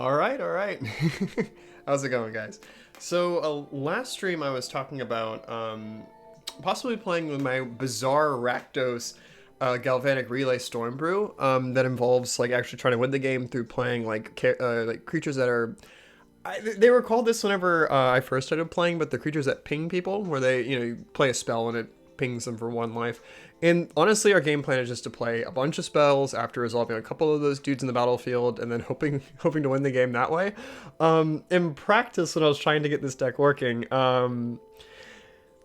All right, all right. How's it going, guys? So, last stream I was talking about possibly playing with my bizarre Rakdos galvanic relay storm brew that involves like actually trying to win the game through playing like creatures that are. They were called this whenever I first started playing, but the creatures that ping people, where they you play a spell and it pings them for 1 life. And honestly, our game plan is just to play a bunch of spells after resolving a couple of those dudes in the battlefield, and then hoping to win the game that way. In practice, when I was trying to get this deck working,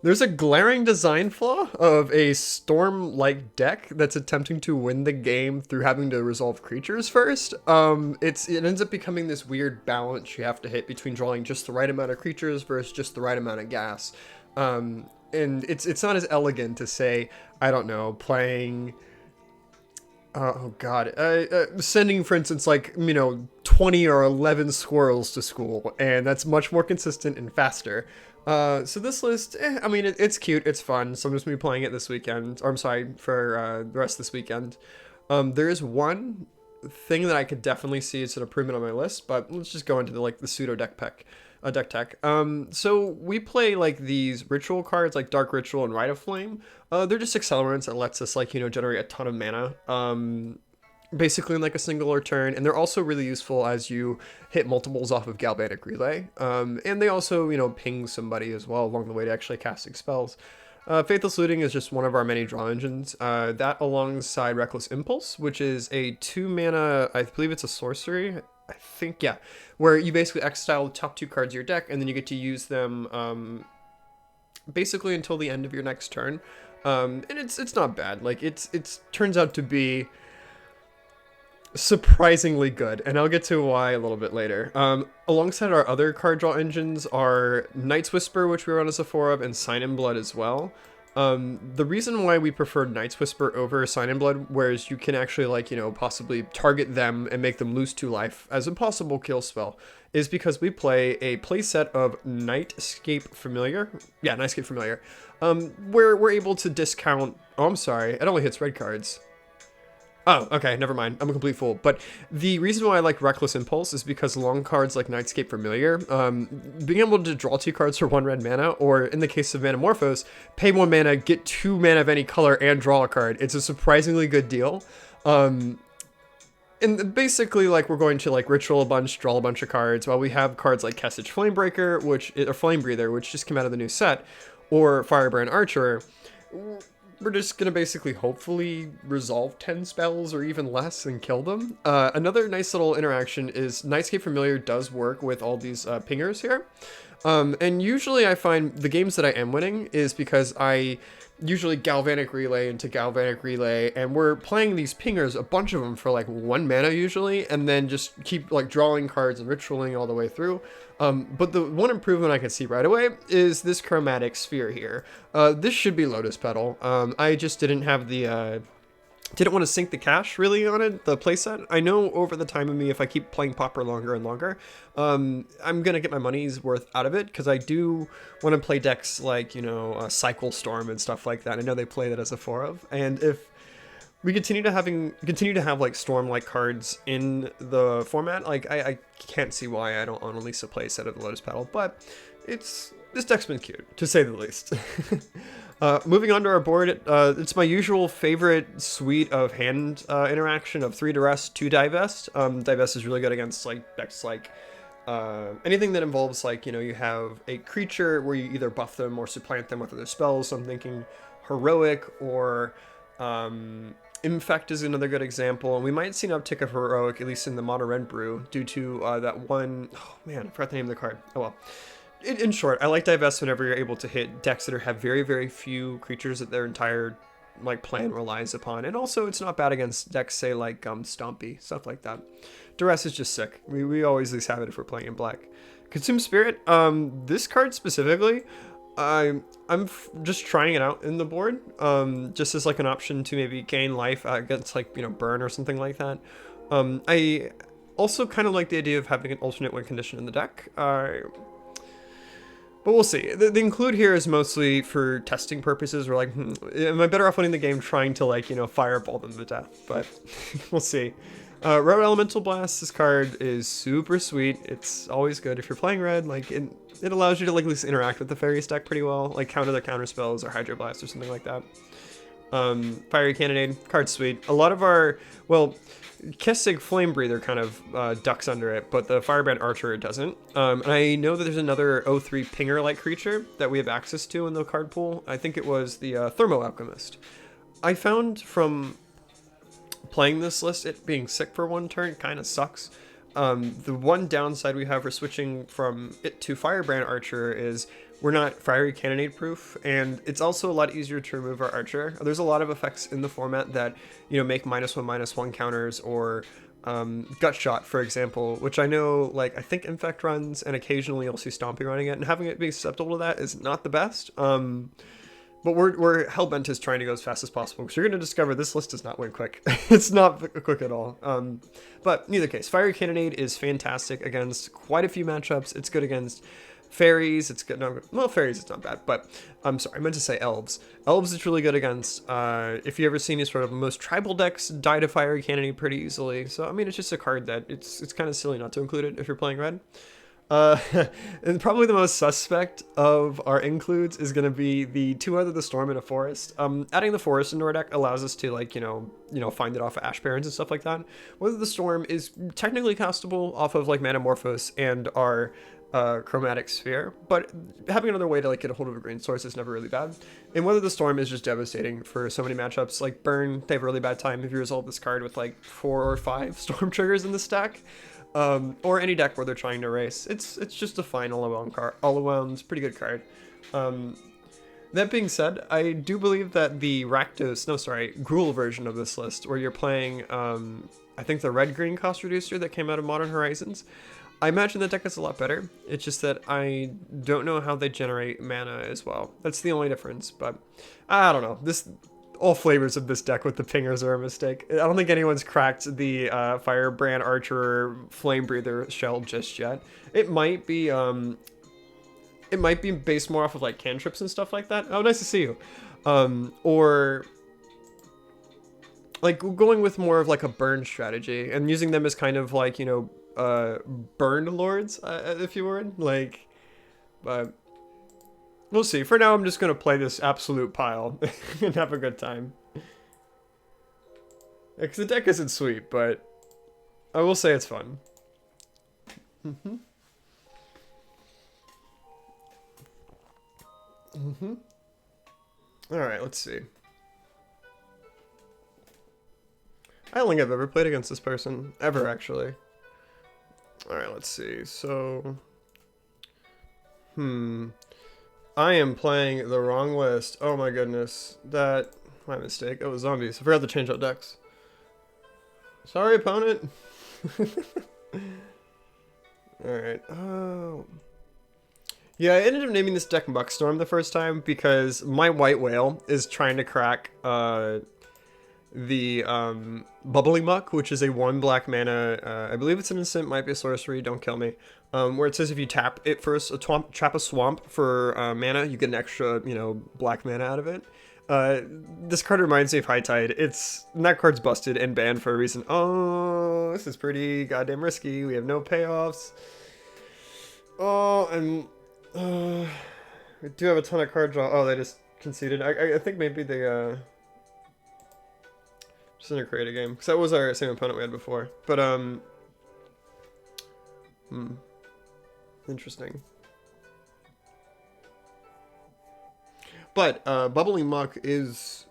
there's a glaring design flaw of a storm-like deck that's attempting to win the game through having to resolve creatures first. It ends up becoming this weird balance you have to hit between drawing just the right amount of creatures versus just the right amount of gas. And it's not as elegant to say, I don't know, playing oh god, sending, for instance, like 20 or 11 squirrels to school, and that's much more consistent and faster. So this list, I mean, it's cute, it's fun, so I'm just gonna be playing it this weekend, or I'm sorry, for the rest of this weekend. There is one thing that I could definitely see as an improvement on my list, but let's just go into the pseudo deck tech. So we play like these ritual cards like Dark Ritual and Rite of Flame. They're just accelerants that lets us generate a ton of mana. Basically in like a singular turn, and they're also really useful as you hit multiples off of Galvanic Relay. And they also, ping somebody as well along the way to actually casting spells. Faithless Looting is just one of our many draw engines. That alongside Reckless Impulse, which is a 2 mana, I believe it's a sorcery. I think, yeah, where you basically exile the top 2 cards of your deck, and then you get to use them basically until the end of your next turn. And it's not bad. Like it's turns out to be surprisingly good, and I'll get to why a little bit later. Alongside our other card draw engines are Night's Whisper, which we run as a 4 of, and Sign in Blood as well. The reason why we prefer Night's Whisper over Sign in Blood, whereas you can actually possibly target them and make them lose 2 life as a possible kill spell, is because we play a playset of Nightscape Familiar. Yeah, Nightscape Familiar. Where we're able to discount. Oh, I'm sorry, it only hits red cards. Oh, okay, never mind. I'm a complete fool. But the reason why I like Reckless Impulse is because long cards like Nightscape Familiar, being able to draw 2 cards for 1 red mana, or in the case of Manamorphose, pay 1 mana, get 2 mana of any color, and draw a card. It's a surprisingly good deal. And basically, we're going to Ritual a bunch, draw a bunch of cards, while we have cards like Kessage Flamebreaker, or Flame Breather, which just came out of the new set, or Firebrand Archer. We're just gonna basically hopefully resolve 10 spells or even less and kill them. Another nice little interaction is Nightscape Familiar does work with all these pingers here. And usually I find the games that I am winning is because I usually Galvanic Relay into Galvanic Relay, and we're playing these pingers, a bunch of them for 1 mana usually, and then just keep drawing cards and ritualing all the way through. But the one improvement I can see right away is this chromatic sphere here. This should be Lotus Petal. I just didn't have the didn't want to sink the cash really on it, the playset. I know over the time of me, if I keep playing Pauper longer and longer, I'm gonna get my money's worth out of it, because I do want to play decks like Cycle Storm and stuff like that. I know they play that as a 4 of, and if we continue to have Storm like cards in the format, I can't see why I don't own at least a playset of the Lotus Petal. But this deck's been cute, to say the least. Moving on to our board, it's my usual favorite suite of hand interaction of 3 Duress, 2 Divest. Divest is really good against decks anything that involves you have a creature where you either buff them or supplant them with other spells. So I'm thinking Heroic or Infect is another good example, and we might see an uptick of Heroic, at least in the Mono Red Brew, due to that one. Oh man, I forgot the name of the card. Oh well. In short, I like Divest whenever you're able to hit decks that have very, very few creatures that their entire plan relies upon. And also, it's not bad against decks, say, Stompy, stuff like that. Duress is just sick. We always at least have it if we're playing in black. Consume Spirit, this card specifically, I'm just trying it out in the board, just as an option to maybe gain life against burn or something like that. I also kind of like the idea of having an alternate win condition in the deck. But we'll see. The include here is mostly for testing purposes. We're am I better off winning the game trying to fireball them to death? But we'll see. Red Elemental Blast, this card is super sweet. It's always good if you're playing red. Like it allows you to like at least interact with the fairy stack pretty well, like counter their counter spells or Hydro Blast or something like that. Fiery Cannonade, card's sweet. A lot of our, well, Kessig Flame Breather kind of ducks under it, but the Firebrand Archer doesn't. And I know that there's another 03 Pinger-like creature that we have access to in the card pool. I think it was the Thermo Alchemist. I found from playing this list, it being sick for one turn kind of sucks. The one downside we have for switching from it to Firebrand Archer is we're not Fiery Cannonade proof, and it's also a lot easier to remove our Archer. There's a lot of effects in the format that, you know, make -1/-1 counters, or Gut Shot, for example, which I know, like, I think Infect runs, and occasionally you'll see Stompy running it, and having it be susceptible to that is not the best. But we're hellbent is trying to go as fast as possible, because you're going to discover this list does not win quick. It's not quick at all. But in either case, Fiery Cannonade is fantastic against quite a few matchups. It's good against fairies. It's good. No, well, fairies it's not bad, but I'm sorry, I meant to say elves. Elves it's really good against. If you ever seen these sort of most tribal decks, die to Fiery Cannonade pretty easily. So I mean, it's just a card that it's kind of silly not to include it if you're playing red. And probably the most suspect of our includes is going to be the Two Other the Storm in a Forest. Adding the Forest into our deck allows us to, like, you know, find it off of Ash Barrens and stuff like that. Whether the Storm is technically castable off of like Manamorphose and our Chromatic Sphere, but having another way to like get a hold of a green source is never really bad. And Whether the Storm is just devastating for so many matchups. Like Burn, they have a really bad time if you resolve this card with like 4 or 5 Storm triggers in the stack. Or any deck where they're trying to race. It's just a fine all-around card. All-around, pretty good card. That being said, I do believe that the Gruul version of this list, where you're playing, I think the red-green cost reducer that came out of Modern Horizons, I imagine the deck is a lot better. It's just that I don't know how they generate mana as well. That's the only difference, but I don't know. All flavors of this deck with the pingers are a mistake. I don't think anyone's cracked the Firebrand Archer Flame Breather shell just yet. It might be based more off of like cantrips and stuff like that. Oh, nice to see you. Or like going with more of like a burn strategy and using them as kind of like, you know, burn lords, if you would, like, but we'll see. For now, I'm just going to play this absolute pile and have a good time. Because the deck isn't sweet, but I will say it's fun. Alright, let's see. I don't think I've ever played against this person. Ever, actually. Alright, let's see. So... I am playing the wrong list. Oh my goodness. My mistake. It was zombies. I forgot to change out decks. Sorry, opponent. Alright. Oh. Yeah, I ended up naming this deck Muckstorm the first time because my White Whale is trying to crack the Bubbling Muck, which is a 1 black mana, I believe it's an instant, might be a sorcery, don't kill me, where it says if you tap it first, trap a swamp for mana, you get an extra, you know, black mana out of it. This card reminds me of High Tide. That card's busted and banned for a reason. Oh, this is pretty goddamn risky. We have no payoffs. Oh, and we do have a ton of card draw. Oh, they just conceded. I think maybe they just in a creative game, because that was our same opponent we had before. But interesting. But Bubbling Muck is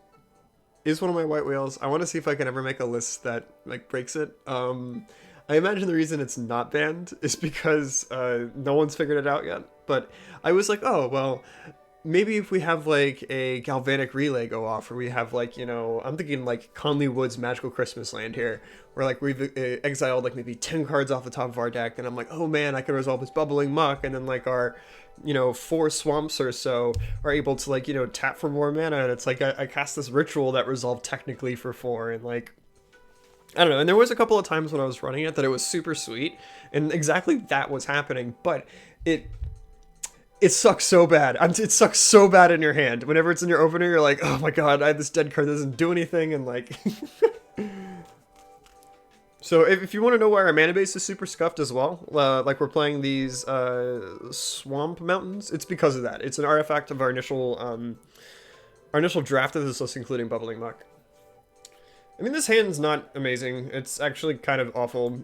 one of my white whales. I want to see if I can ever make a list that like breaks it. I imagine the reason it's not banned is because no one's figured it out yet. But I was like, oh well, maybe if we have like a Galvanic Relay go off, or we have like, you know, I'm thinking like Conley Woods Magical Christmas Land here, where like we've exiled like maybe 10 cards off the top of our deck, and I'm like, oh man, I can resolve this Bubbling Muck, and then like our, you know, 4 swamps or so are able to like, you know, tap for more mana, and it's like I cast this ritual that resolved technically for 4, and like, I don't know. And there was a couple of times when I was running it that it was super sweet, and exactly that was happening, but it sucks so bad. It sucks so bad in your hand. Whenever it's in your opener, you're like, oh my god, I have this dead card that doesn't do anything, and like... So if you want to know why our mana base is super scuffed as well, like we're playing these swamp mountains, it's because of that. It's an artifact of our initial draft of this list, including bubbling muck. I mean, this hand's not amazing. It's actually kind of awful.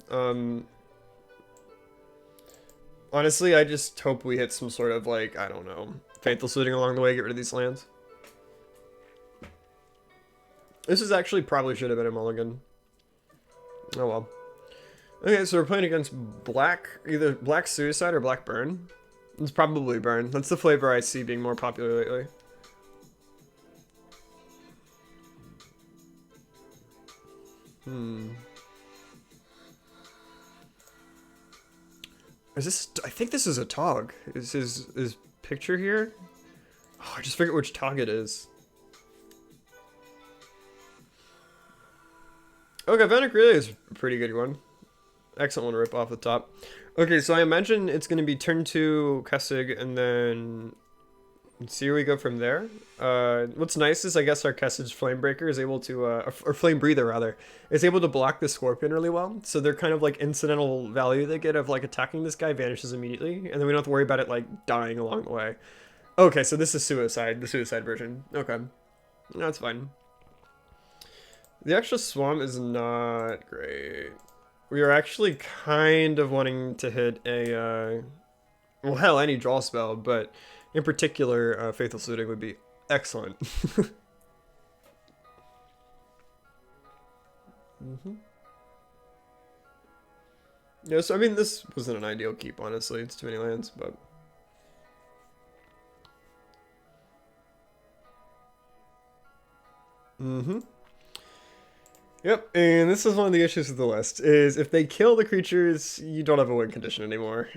Honestly, I just hope we hit some sort of, like, I don't know, faithful suiting along the way, get rid of these lands. This is actually probably should have been a mulligan. Oh well. Okay, so we're playing against black, either black suicide or black burn. It's probably burn. That's the flavor I see being more popular lately. Is this? I think this is a Tog. Is his picture here? Oh, I just forget which Tog it is. Okay, Vanek Relay is a pretty good one. Excellent one to rip off the top. Okay, so I imagine it's going to be turn 2 Kessig, and then see where we go from there. What's nice is I guess our Kessid's Flamebreaker is able to, or Flame Breather rather, is able to block the Scorpion really well. So they're kind of like incidental value they get of like attacking this guy vanishes immediately, and then we don't have to worry about it like dying along the way. Okay, so this is Suicide, the Suicide version. Okay, that's fine. The extra Swamp is not great. We are actually kind of wanting to hit a, well hell, any draw spell, but in particular, Faithful Suiting would be excellent. Yeah, so I mean, this wasn't an ideal keep, honestly. It's too many lands, but... Yep, and this is one of the issues with the list, is if they kill the creatures, you don't have a win condition anymore.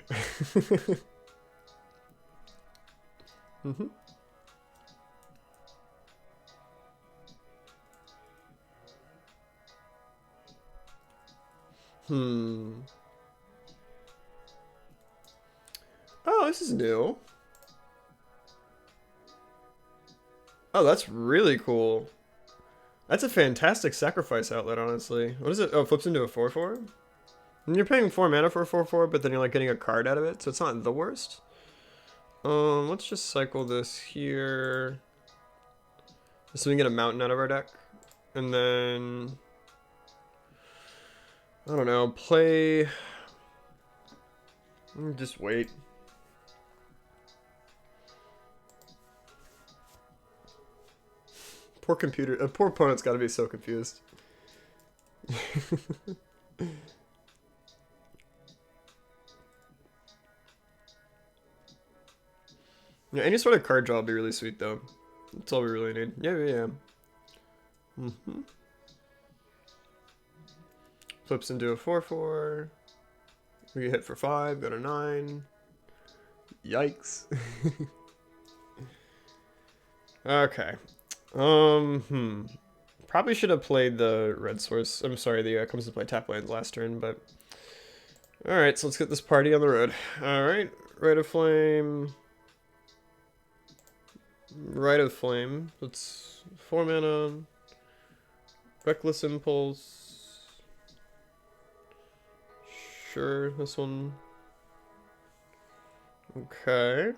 Oh, this is new. Oh, that's really cool. That's a fantastic sacrifice outlet, honestly. What is it? Oh, it flips into a 4/4? And you're paying 4 mana for a 4/4, but then you're like getting a card out of it, so it's not the worst. Let's just cycle this here. So we can get a mountain out of our deck. And then... I don't know, play... Just wait. Poor computer, poor opponent's gotta be so confused. Yeah, any sort of card draw would be really sweet though. That's all we really need. Yeah. Flips into a 4/4. We get hit for 5, go to 9. Yikes. Okay. Probably should have played the red source. I'm sorry, the comes to play tap lands last turn, but... Alright, so let's get this party on the road. Alright, Rite of Flame. Rite of Flame. That's 4 mana. Reckless Impulse. Sure, this one. Okay.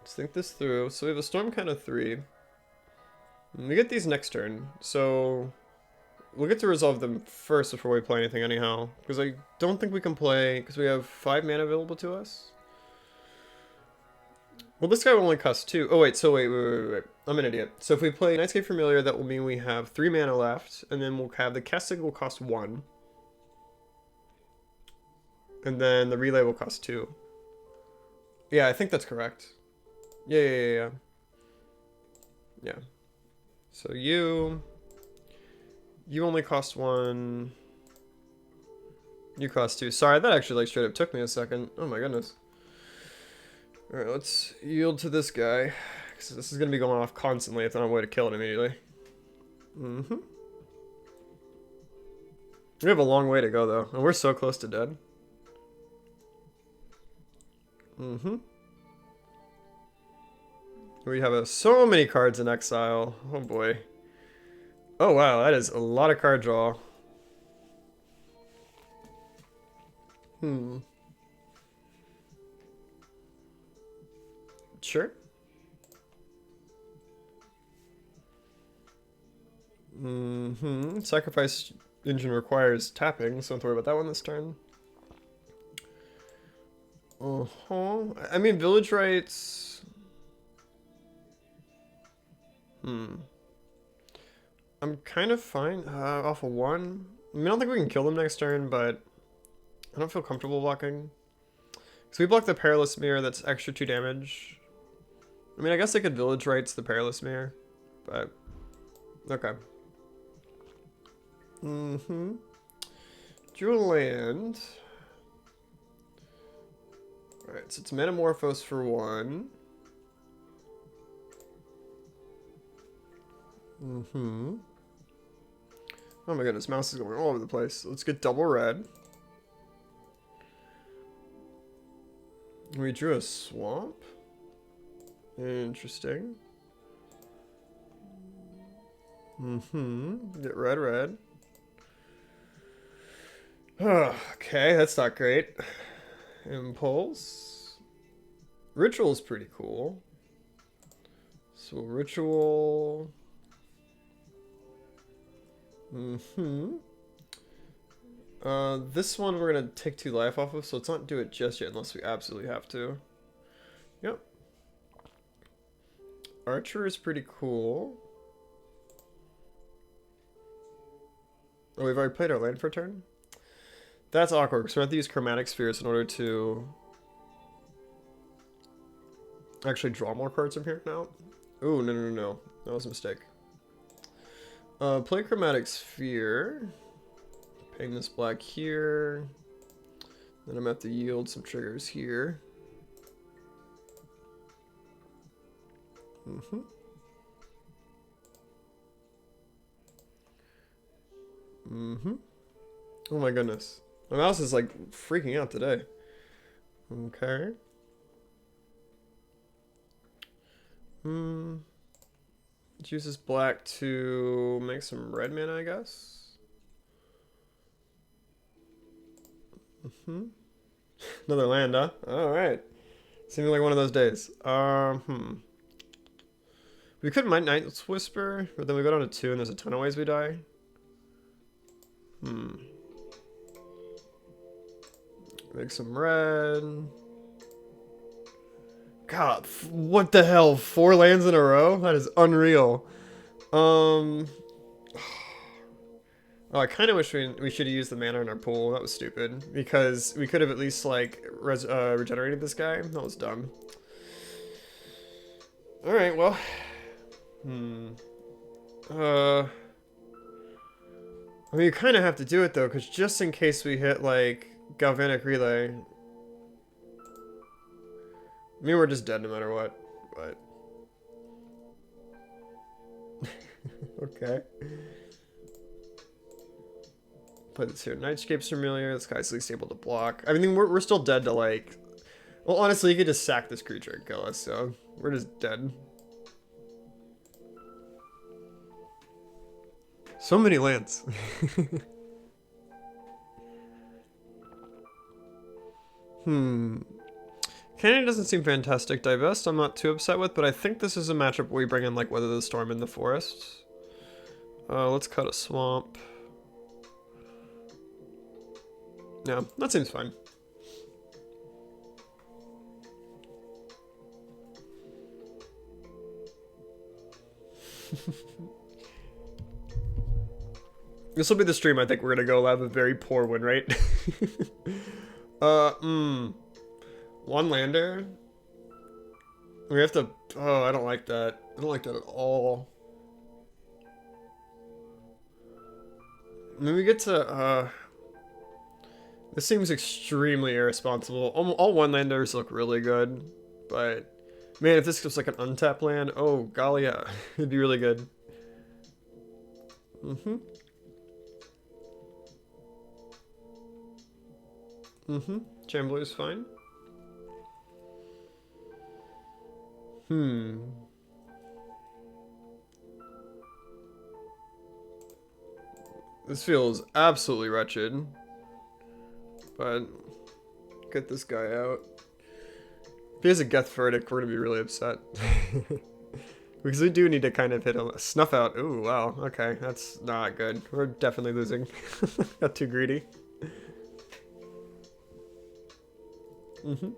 Let's think this through. So we have a Storm Count of 3. And we get these next turn, so we'll get to resolve them first before we play anything anyhow. Because I don't think we can play, because we have 5 mana available to us. Well, this guy will only cost 2. Oh wait, wait. I'm an idiot. So if we play Nightscape Familiar, that will mean we have 3 mana left, and then we'll have the Kessig will cost 1. And then the Relay will cost 2. Yeah, I think that's correct. Yeah. So you only cost 1. You cost 2. Sorry, that actually like straight up took me a second. Oh my goodness. Alright, let's yield to this guy. Because this is going to be going off constantly if I don't have a way to kill it immediately. We have a long way to go though. And we're so close to dead. We have so many cards in exile. Oh boy. Oh wow, that is a lot of card draw. Hmm. Sure. Mm-hmm. Sacrifice engine requires tapping, so don't worry about that one this turn. Uh-huh. I mean, village rights. Hmm. I'm kind of fine. Off of one. I mean, I don't think we can kill them next turn, but I don't feel comfortable blocking. So we block the Perilous Mirror, that's extra 2 damage. I mean, I guess I could village rights the Perilous Mirror, but okay. Mm-hmm. Jewel land. Alright, so it's Metamorphose for 1. Mm-hmm. Oh my goodness, mouse is going all over the place. Let's get double red. We drew a swamp. Interesting. Mm-hmm. Get red, red. Okay, that's not great. Impulse. Ritual's pretty cool. So ritual. Mm-hmm. This one we're gonna take 2 life off of, so let's not do it just yet unless we absolutely have to. Yep. Archer is pretty cool. Oh, we've already played our land for a turn? That's awkward, because we have to use Chromatic Spheres in order to actually draw more cards from here now. Ooh, no, no, no, no. That was a mistake. Play Chromatic Sphere. Paying this black here. Then I'm going to have to yield some triggers here. Mm-hmm. Mm-hmm. Oh my goodness. My mouse is like freaking out today. Okay. Hmm. Let's use this black to make some red mana, I guess. Mm-hmm. Another land, huh? Alright. Seems like one of those days. We could Might Night's Whisper, but then we go down to 2 and there's a ton of ways we die. Make some red. God, what the hell? 4 lands in a row? That is unreal. Oh, I kind of wish we should have used the mana in our pool. That was stupid. Because we could have at least, like, regenerated this guy. That was dumb. Alright, well. I mean, you kind of have to do it, though, because just in case we hit, like, Galvanic Relay. I mean, we're just dead no matter what, but... Okay. Put this here. Nightscape's familiar. This guy's at least able to block. I mean, we're still dead to, like... Well, honestly, you could just sack this creature and kill us, so... We're just dead. So many lands. Canyon doesn't seem fantastic. Divest, I'm not too upset with, but I think this is a matchup where we bring in, like, Weather the Storm in the forest. Let's cut a swamp. Yeah, that seems fine. This will be the stream I think we're gonna go have a very poor win rate. One lander. We have to... Oh, I don't like that. I don't like that at all. When we get to... This seems extremely irresponsible. All one-landers look really good, but... Man, if this was like an untapped land, oh, golly, yeah. It'd be really good. Chambloo is fine. This feels absolutely wretched. But get this guy out. If he has a Geth verdict, we're gonna be really upset. Because we do need to kind of hit a snuff out. Ooh, wow. Okay, that's not good. We're definitely losing. Got too greedy. Mm-hmm.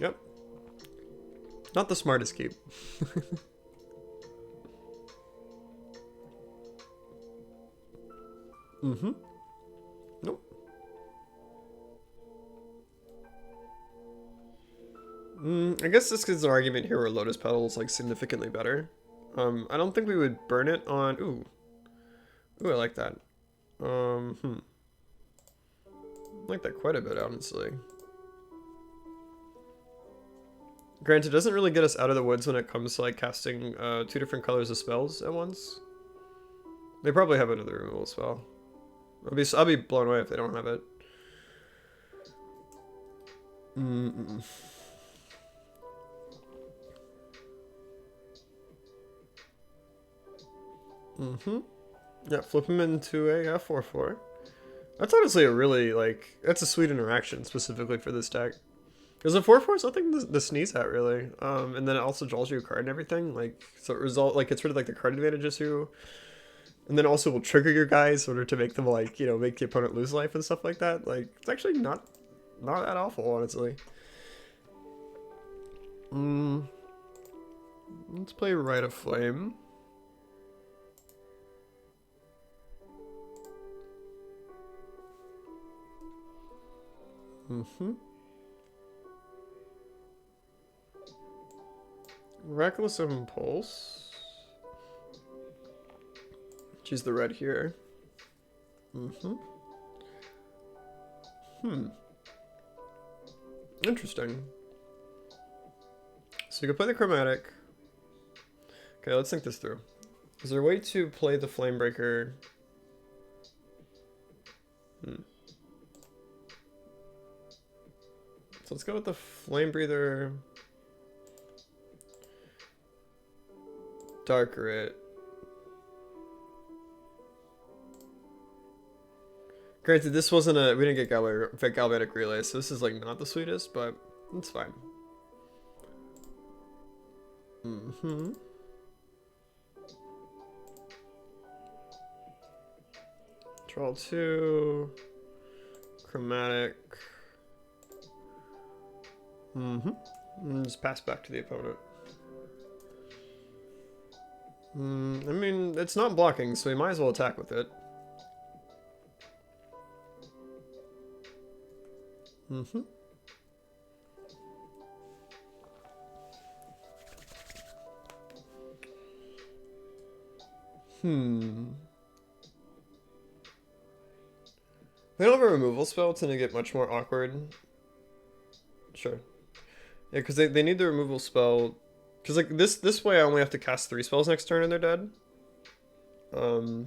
Yep. Not the smartest keep. Mm-hmm. Nope. I guess this is an argument here where Lotus Petal is like significantly better. I don't think we would burn it on. Ooh, I like that. I like that quite a bit, honestly. Granted, it doesn't really get us out of the woods when it comes to like casting 2 different colors of spells at once. They probably have another removal spell. I'll be blown away if they don't have it. Yeah, flip him into a 4/4. That's honestly a really, like, that's a sweet interaction specifically for this deck. Because a 4/4 is nothing to sneeze at, really. And then it also draws you a card and everything. Like, so it gets rid of, like, the card advantage issue. And then also will trigger your guys in order to make them, like, you know, make the opponent lose life and stuff like that. Like, it's actually not that awful, honestly. Let's play Rite of Flame. Reckless Impulse. Choose the red here. Interesting. So you can play the Chromatic. Okay, let's think this through. Is there a way to play the Flamebreaker? So let's go with the Flame Breather. Darker it. Granted, this wasn't we didn't get Galvanic Relay, so this is like not the sweetest, but it's fine. Draw 2. Chromatic. And just pass back to the opponent. I mean, it's not blocking, so we might as well attack with it. They don't have a removal spell, it's gonna get much more awkward. Sure. Yeah, because they need the removal spell. Because like this way I only have to cast 3 spells next turn and they're dead. If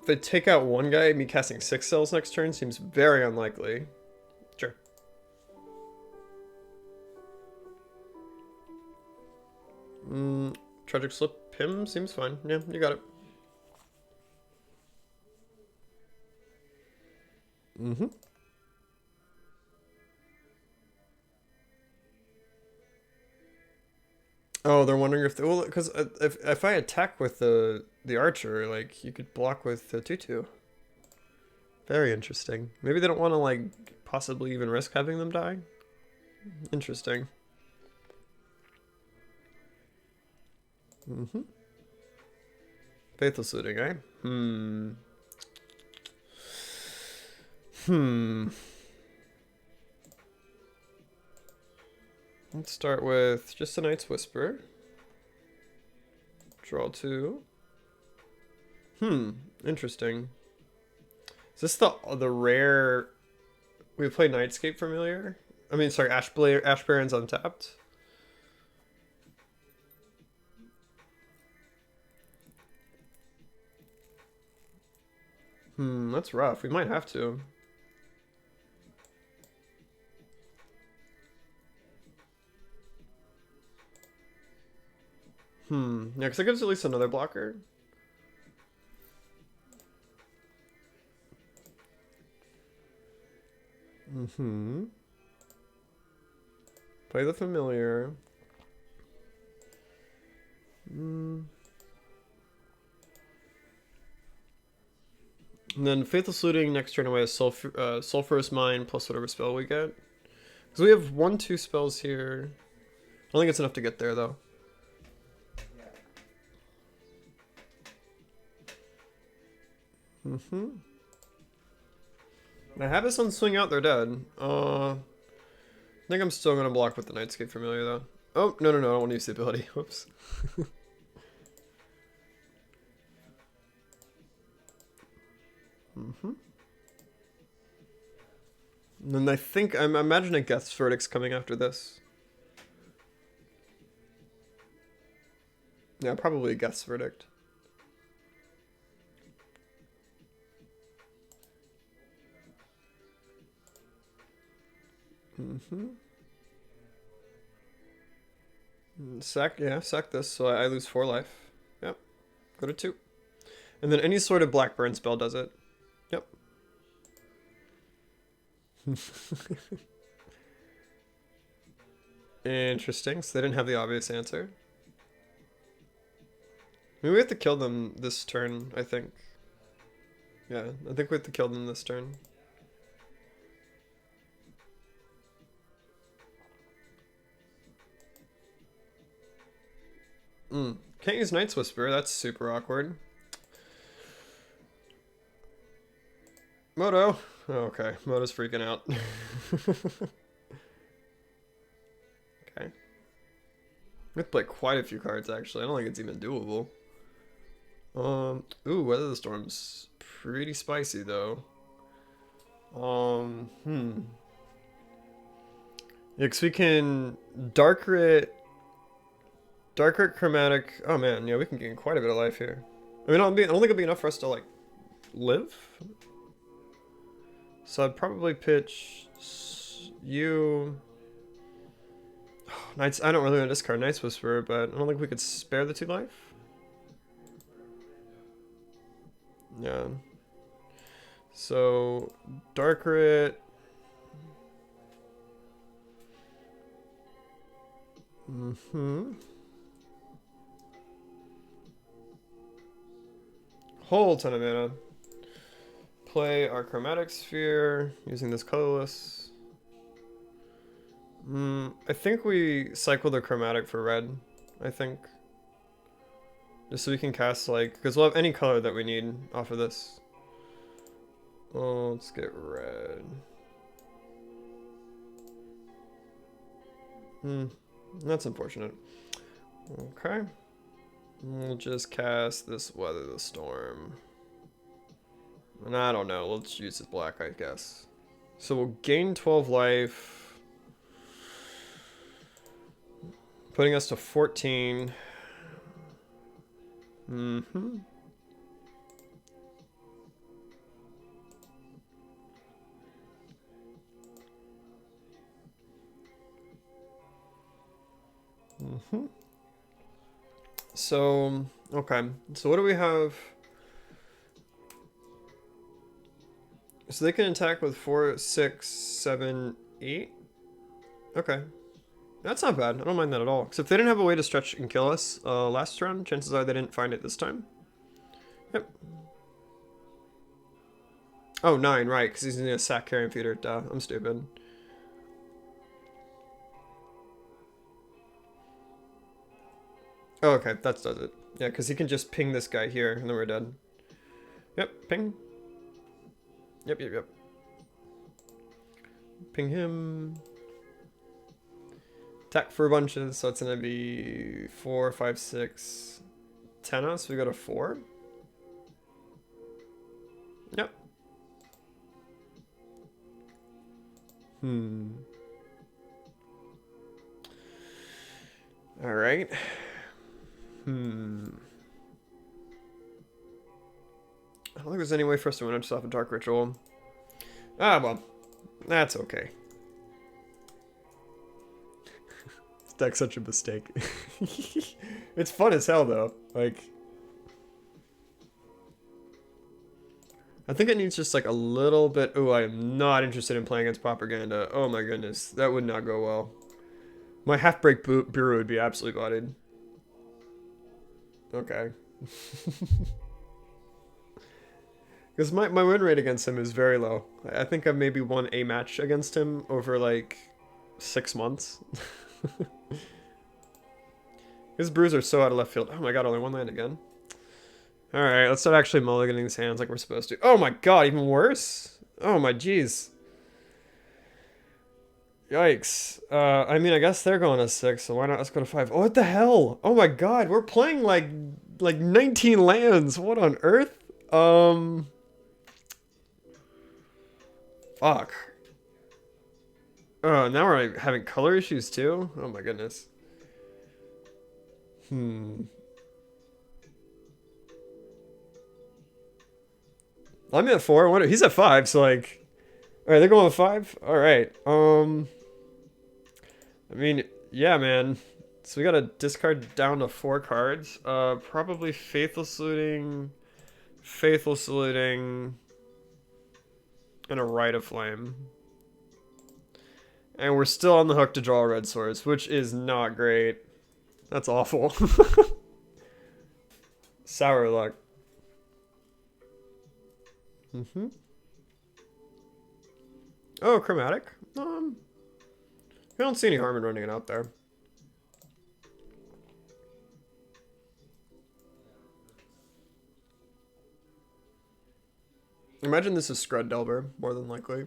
they take out one guy, me casting 6 spells next turn seems very unlikely. Sure. Tragic Slip him seems fine. Yeah, you got it. Oh, they're wondering if well, because if I attack with the archer, like you could block with the 2/2. Very interesting. Maybe they don't want to like possibly even risk having them die. Interesting. Faithless Looting, eh? Let's start with just a Night's Whisper. Draw 2. Interesting. Is this the rare... We play Nightscape Familiar? I mean, sorry, Ash Baron's untapped. That's rough. We might have to. Yeah, because it gives at least another blocker. Mm-hmm. Play the familiar. Mm. And then Faithless Looting next turn away is Sulphurous Mine plus whatever spell we get. Because we have 1-2 spells here. I don't think it's enough to get there though. Mm-hmm. I have this on Swing Out, they're dead. I think I'm still gonna block with the Nightscape Familiar though. Oh, no, I don't want to use the ability. Whoops. Mm-hmm. And then I think, I'm imagining Geth's Verdict's coming after this. Yeah, probably Geth's Verdict. Mm-hmm. Sack this, so I lose 4 life. Yep. Go to 2. And then any sort of black burn spell does it. Yep. Interesting, so they didn't have the obvious answer. Maybe we have to kill them this turn, I think. Yeah, I think we have to kill them this turn. Can't use Night's Whisper, that's super awkward. Moto! Oh, okay, Moto's freaking out. Okay. We have to play quite a few cards actually, I don't think it's even doable. Ooh, Weather the Storm's pretty spicy though. Yeah, because we can Dark Chromatic. Oh man, yeah, we can gain quite a bit of life here. I mean, I don't think it'll be enough for us to like live. So I'd probably pitch you. Knights. I don't really want to discard Night's Whisper, but I don't think we could spare the 2 life. Yeah. So Darkrit. Mm-hmm. Whole ton of mana. Play our Chromatic Sphere using this colorless. I think we cycle the Chromatic for red, I think. Just so we can cast like, because we'll have any color that we need off of this. Oh, let's get red. That's unfortunate. Okay. We'll just cast this Weather the Storm. And I don't know, let's use this black, I guess. So we'll gain 12 life. Putting us to 14. Mm-hmm. Mm-hmm. So, okay. So what do we have? So they can attack with 4, 6, 7, 8. Okay. That's not bad. I don't mind that at all. Except they didn't have a way to stretch and kill us last round. Chances are they didn't find it this time. Yep. Oh, 9, right. Because he's in a sack carrying feeder. Duh, I'm stupid. Oh, okay. That does it. Yeah, because he can just ping this guy here, and then we're dead. Yep, ping. Yep. Ping him. Attack for bunches, so it's going to be 4, 5, 6, 10 us. We go to 4. Yep. Alright. I don't think there's any way for us to run just off a Dark Ritual. Ah, well. That's okay. This deck's such a mistake. It's fun as hell, though. Like... I think it needs just like a little bit. Oh, I am not interested in playing against propaganda. Oh my goodness, that would not go well. My half-break bureau would be absolutely bodied. Okay. Because my win rate against him is very low. I think I've maybe won a match against him over like 6 months. His brews are so out of left field. Oh my god, only one land again. Alright, let's start actually mulliganing these hands like we're supposed to. Oh my god, even worse? Oh my jeez. Yikes. I mean, I guess they're going to 6, so why not let's go to 5. Oh, what the hell? Oh my god, we're playing like 19 lands. What on earth? Fuck. Oh, now we're having color issues too? Oh my goodness. I'm at 4. He's at 5, so like... Alright, they're going with 5? Alright, I mean, yeah, man. So we gotta discard down to 4 cards. Probably Faithful Saluting, and a Rite of Flame. And we're still on the hook to draw a red source, which is not great. That's awful. Sour luck. Oh, chromatic. I don't see any harm in running it out there. Imagine this is Scrud Delver, more than likely.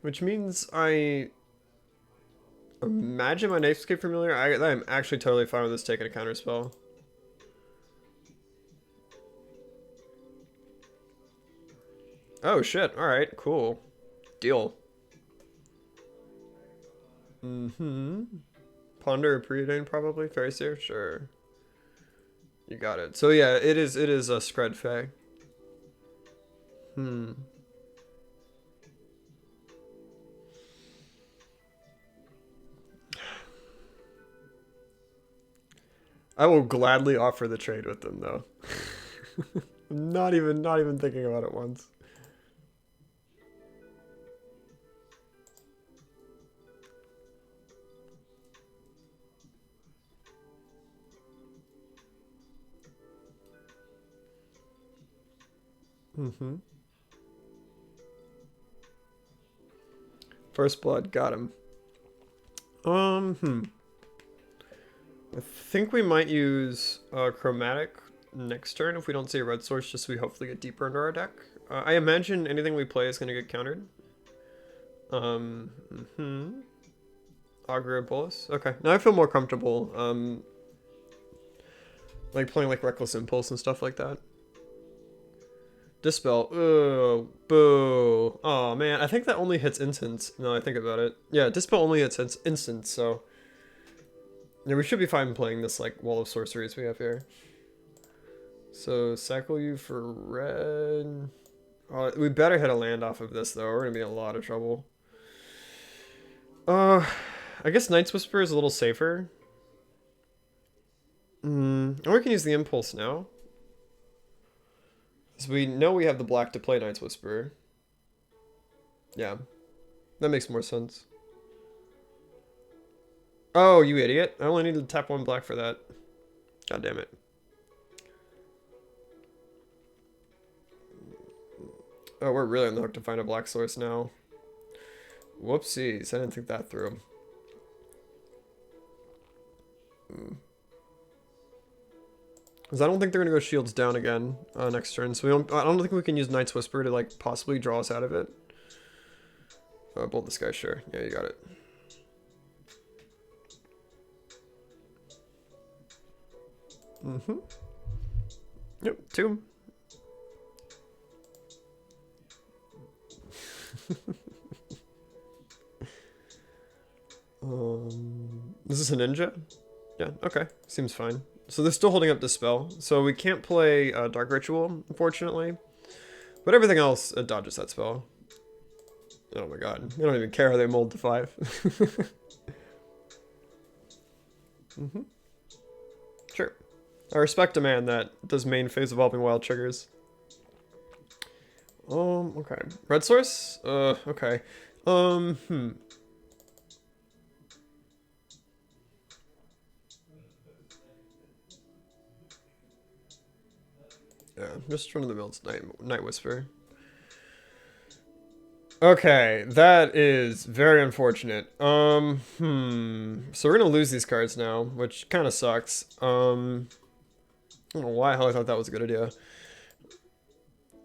Which means I imagine my Nightscape Familiar. I'm actually totally fine with this taking a counterspell. Oh shit, alright, cool. Deal. Ponder or Preordain probably? Fairy Seer? Sure. You got it. So yeah, it is a Scred Fae. I will gladly offer the trade with them though. not even thinking about it once. First blood, got him. I think we might use chromatic next turn if we don't see a red source, just so we hopefully get deeper into our deck. I imagine anything we play is going to get countered. Augur Bolus. Okay, now I feel more comfortable. Like playing like Reckless Impulse and stuff like that. Dispel. Ugh, boo. Oh man, I think that only hits instants. No, I think about it. Yeah, Dispel only hits instants, so yeah, we should be fine playing this like wall of sorceries we have here. So cycle you for red. Oh, we better hit a land off of this though. We're gonna be in a lot of trouble. I guess Night's Whisper is a little safer. Or we can use the impulse now. Because we know we have the black to play Night's Whisper. Yeah. That makes more sense. Oh, you idiot. I only need to tap 1 black for that. God damn it. Oh, we're really on the hook to find a black source now. Whoopsies. I didn't think that through. Because I don't think they're going to go shields down again next turn. So I don't think we can use Night's Whisper to like possibly draw us out of it. Bolt this guy, sure. Yeah, you got it. Yep, 2. Is this a ninja? Yeah, okay. Seems fine. So they're still holding up Dispel. So we can't play Dark Ritual, unfortunately. But everything else dodges that spell. Oh my god. I don't even care how they mold to 5. Sure. I respect a man that does main phase Evolving Wild triggers. Okay. Red source? Okay. Hmm. Yeah, just run of the mill night whisper. Okay, that is very unfortunate. So we're gonna lose these cards now, which kind of sucks. I don't know why the hell I thought that was a good idea.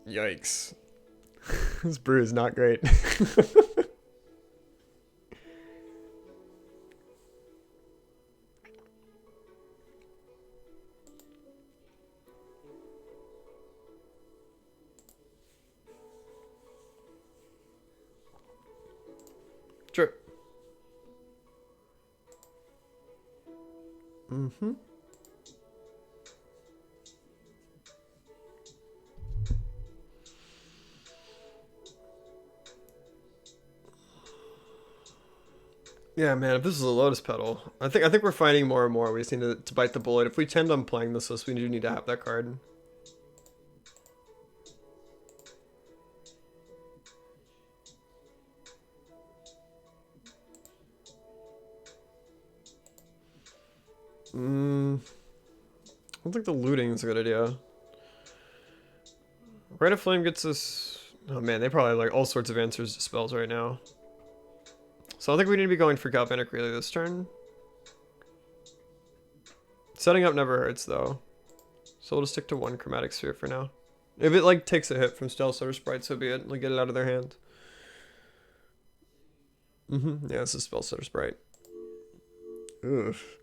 Yikes. This brew is not great. Sure. Mm-hmm. Yeah, man, if this is a lotus petal, I think we're finding more and more. We just need to bite the bullet. If we tend on playing this list, we do need to have that card. I don't think the looting is a good idea. Rite of Flame gets us... Oh man, they probably have like all sorts of answers to spells right now. So I think we need to be going for Galvanic Relay this turn. Setting up never hurts though. So we'll just stick to one Chromatic Sphere for now. If it like takes a hit from Stealth Stutter Sprite, so be it. Like get it out of their hand. Yeah, this is Spell Stutter Sprite. Oof.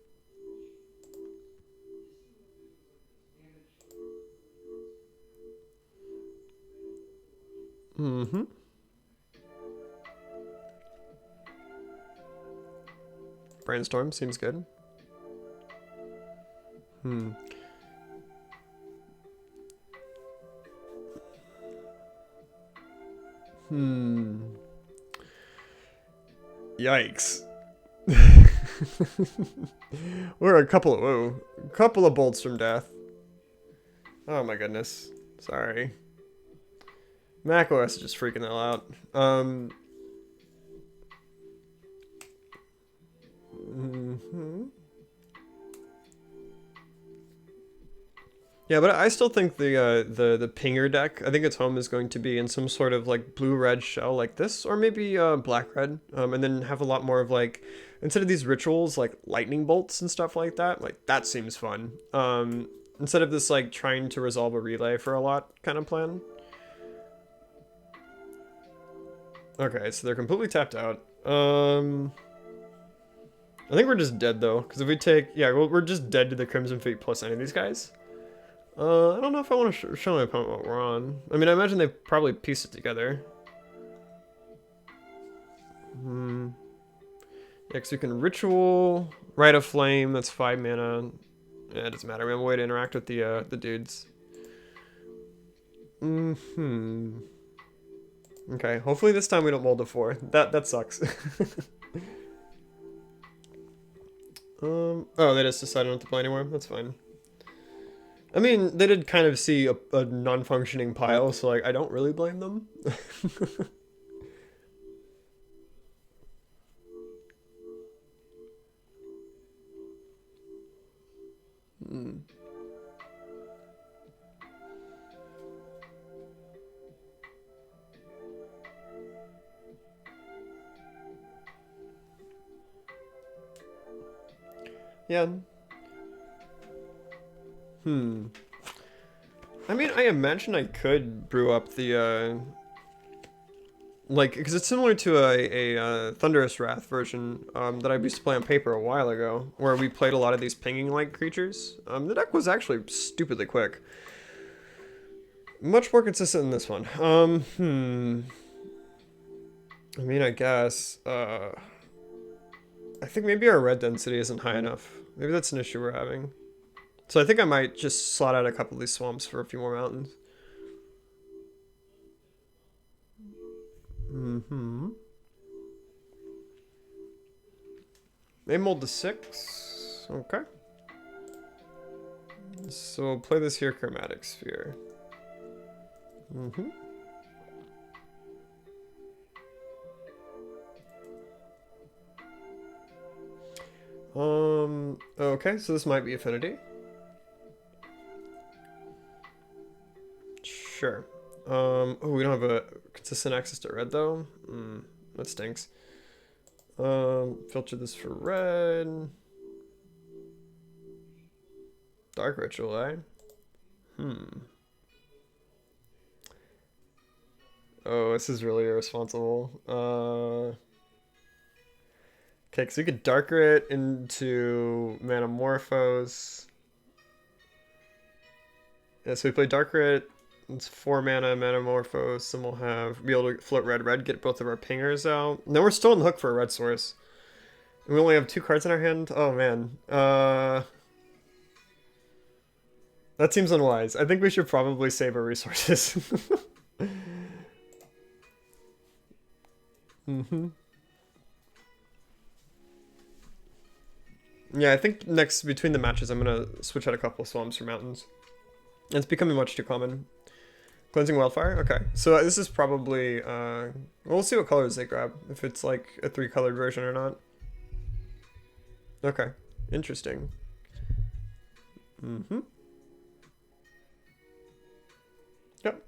Brainstorm seems good. Yikes. We're a couple of bolts from death. Oh my goodness. Sorry. macOS is just freaking the hell out. Yeah, but I still think the pinger deck, I think its home is going to be in some sort of like blue-red shell like this, or maybe black-red, and then have a lot more of like, instead of these rituals, like lightning bolts and stuff like that. Like that seems fun. Instead of this like trying to resolve a relay for a lot kind of plan. Okay, so they're completely tapped out. I think we're just dead though, because if we take, yeah, well, we're just dead to the Crimson Fate plus any of these guys. I don't know if I want to show my opponent what we're on. I mean, I imagine they probably pieced it together. Yeah, because we can Ritual, Rite of Flame, that's 5 mana. Yeah, it doesn't matter. We have a way to interact with the dudes. Okay, hopefully this time we don't mold to 4. That sucks. Oh, they just decided not to play anymore. That's fine. I mean, they did kind of see a non-functioning pile, so like I don't really blame them. Yeah. I mean, I imagine I could brew up the, like, because it's similar to a Thunderous Wrath version that I used to play on Pauper a while ago, where we played a lot of these pinging-like creatures. The deck was actually stupidly quick. Much more consistent than this one. I mean, I guess, I think maybe our red density isn't high enough. Maybe that's an issue we're having. So I think I might just slot out a couple of these swamps for a few more mountains. They mold to 6. Okay. So we'll play this here, Chromatic Sphere. Okay, so this might be affinity. Sure. Oh, we don't have a consistent access to red though. That stinks. Filter this for red. Dark ritual, eh? Oh, this is really irresponsible. Okay, so we could darker it into Manamorphose. Yeah, so we play darker it. It's 4 mana Manamorphose, and we'll be able to float red, get both of our pingers out. And then we're still on the hook for a red source. And we only have 2 cards in our hand. Oh man. That seems unwise. I think we should probably save our resources. Yeah, I think next between the matches I'm gonna switch out a couple of swamps for mountains. It's becoming much too common. Cleansing Wildfire? Okay. So this is probably we'll see what colors they grab. If it's like a 3-colored version or not. Okay. Interesting. Yep.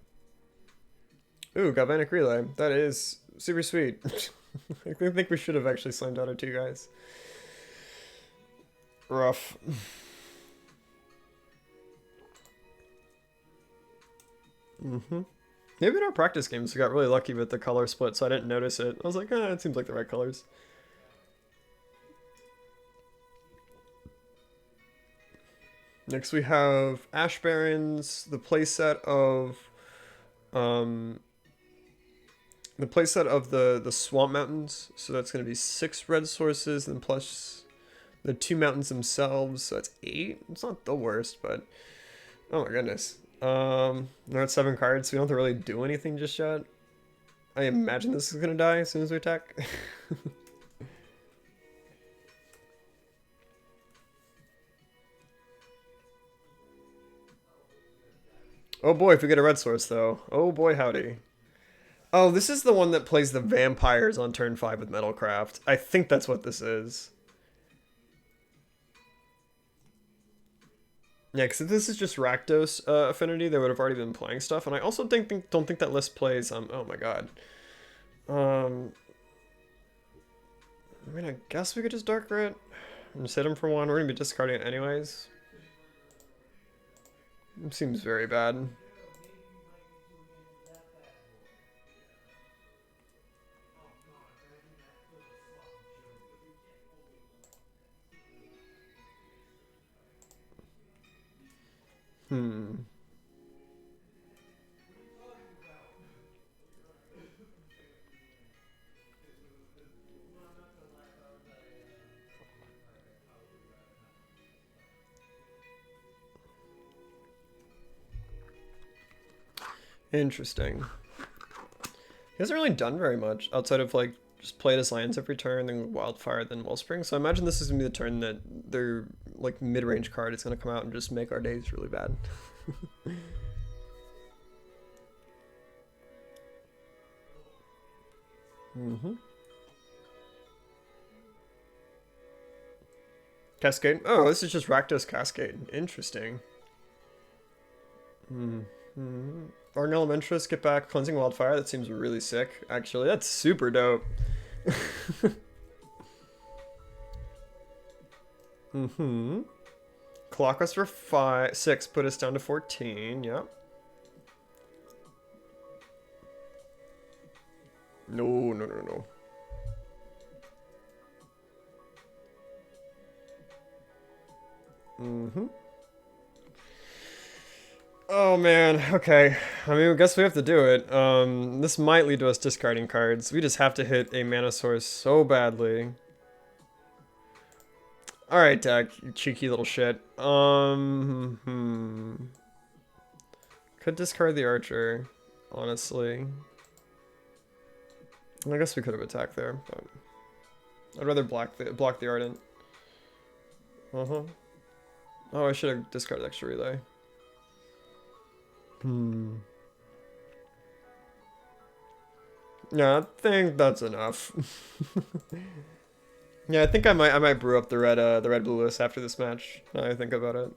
Ooh, Galvanic Relay. That is super sweet. I think we should have actually slammed out our 2 guys. Rough. Maybe in our practice games we got really lucky with the color split, so I didn't notice it. I was like, it seems like the right colors. Next we have Ash Barrens, the playset of the Swamp Mountains. So that's going to be 6 red sources and plus the 2 mountains themselves. So that's 8. It's not the worst, but oh my goodness. We're at 7 cards, so we don't have to really do anything just yet. I imagine this is going to die as soon as we attack. Oh boy, if we get a red source though. Oh boy, howdy. Oh, this is the one that plays the vampires on turn 5 with Metalcraft. I think that's what this is. Yeah, because if this is just Rakdos affinity, they would have already been playing stuff. And I also don't think that list plays. Oh my god. I mean, I guess we could just darker it and just hit him for 1. We're gonna be discarding it anyways. It seems very bad. Interesting. He hasn't really done very much outside of like just play his lands every turn, then Wildfire, then Wellspring. So I imagine this is gonna be the turn that their like mid-range card is gonna come out and just make our days really bad. Cascade. Oh, this is just Rakdos Cascade. Interesting. Bargain Elementress, get back, Cleansing Wildfire. That seems really sick, actually. That's super dope. Clock us for 6, put us down to 14. Yep. No. Oh man, okay. I mean, I guess we have to do it. This might lead to us discarding cards. We just have to hit a mana source so badly. Alright, deck, you cheeky little shit. Could discard the archer, honestly. I guess we could have attacked there, but I'd rather block the ardent. Oh, I should have discarded extra relay. Yeah, I think that's enough. Yeah, I think I might brew up the red blue list after this match. Now that I think about it.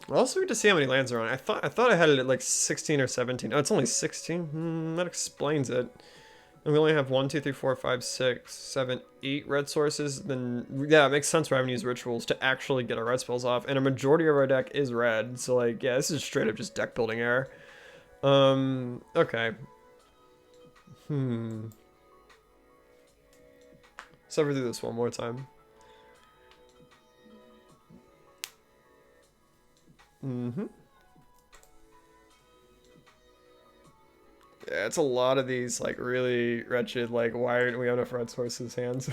Also, good to see how many lands are on. I thought I had it at like 16 or 17. Oh, it's only 16. That explains it. And we only have 1, 2, 3, 4, 5, 6, 7, 8 red sources. Then yeah, it makes sense we're having to use rituals to actually get our red spells off. And a majority of our deck is red, so like yeah, this is straight up just deck building error. Okay. Suffer through this one more time. Yeah, it's a lot of these like really wretched like why aren't we on enough red sources hands?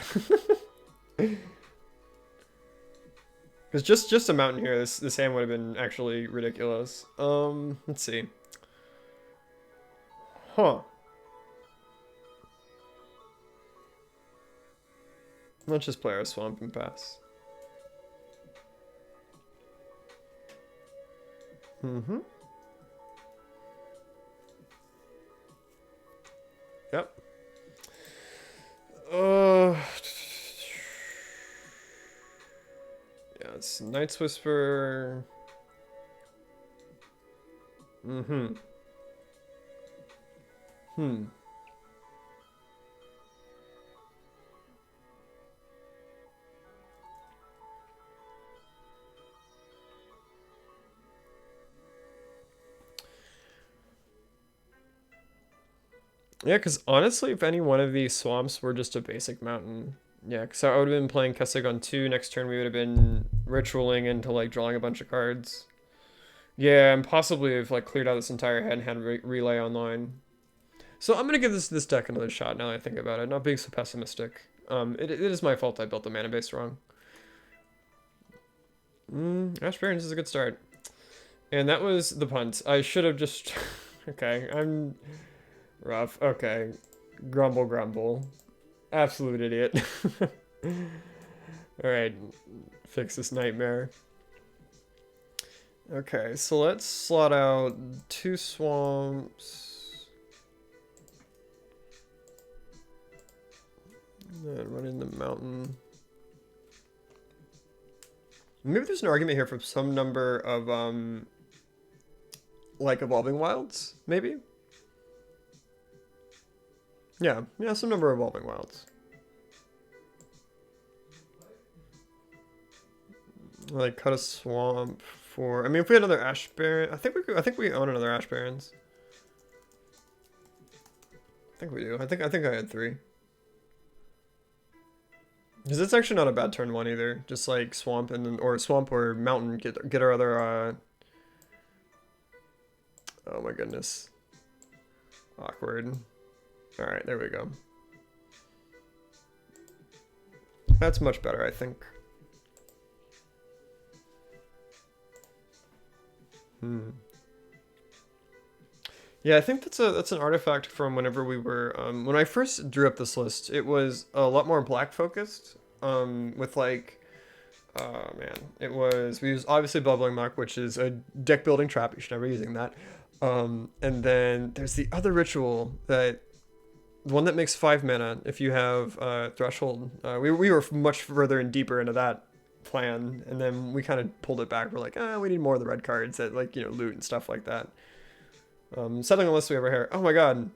Because just a mountain here, this hand would have been actually ridiculous. Let's see. Huh. Let's just play our swamp and pass. Yep. Yeah, it's Night's Whisper. Yeah, because honestly, if any one of these swamps were just a basic mountain, yeah, because I would have been playing Kessig on 2. Next turn, we would have been ritualing into like drawing a bunch of cards. Yeah, and possibly have like cleared out this entire head and had relay online. So I'm gonna give this deck another shot now that I think about it. Not being so pessimistic. It is my fault I built the mana base wrong. Ash Barrens is a good start. And that was the punt. I should have just... okay, I'm rough. Okay. Grumble, grumble. Absolute idiot. Alright, fix this nightmare. Okay, so let's slot out 2 swamps. And run in the mountain. Maybe there's an argument here for some number of, like, evolving wilds, maybe? Yeah, some number of evolving wilds. Like, cut a swamp for... I mean, if we had another Ash Baron... I think we own another Ash Barrens. I think we do. I think I had 3. Because it's actually not a bad turn 1 either. Just like swamp and then, or swamp or mountain, get our other oh my goodness. Awkward. Alright, there we go. That's much better, I think. Yeah, I think that's an artifact from whenever we were when I first drew up this list. It was a lot more black focused, with like, oh man, we used obviously Bubbling Muck, which is a deck building trap. You should never be using that. And then there's the other ritual the one that makes 5 mana if you have Threshold. We were much further and deeper into that plan, and then we kind of pulled it back. We're like, we need more of the red cards that like loot and stuff like that. Settling a list we have right here. Oh my god.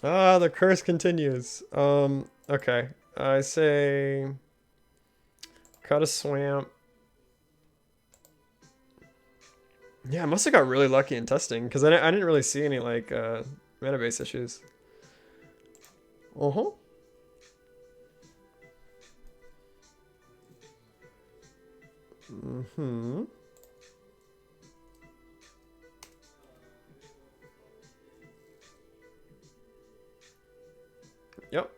The curse continues. Okay. I say cut a swamp. Yeah, I must have got really lucky in testing because I didn't really see any like mana base issues. Yep.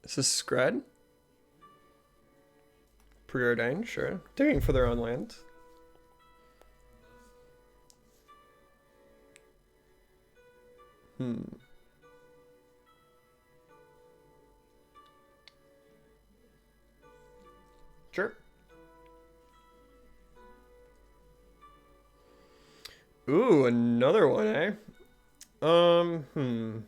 Is this Scred? Preordained, sure. Digging for their own land. Ooh, another one, eh? Hmm.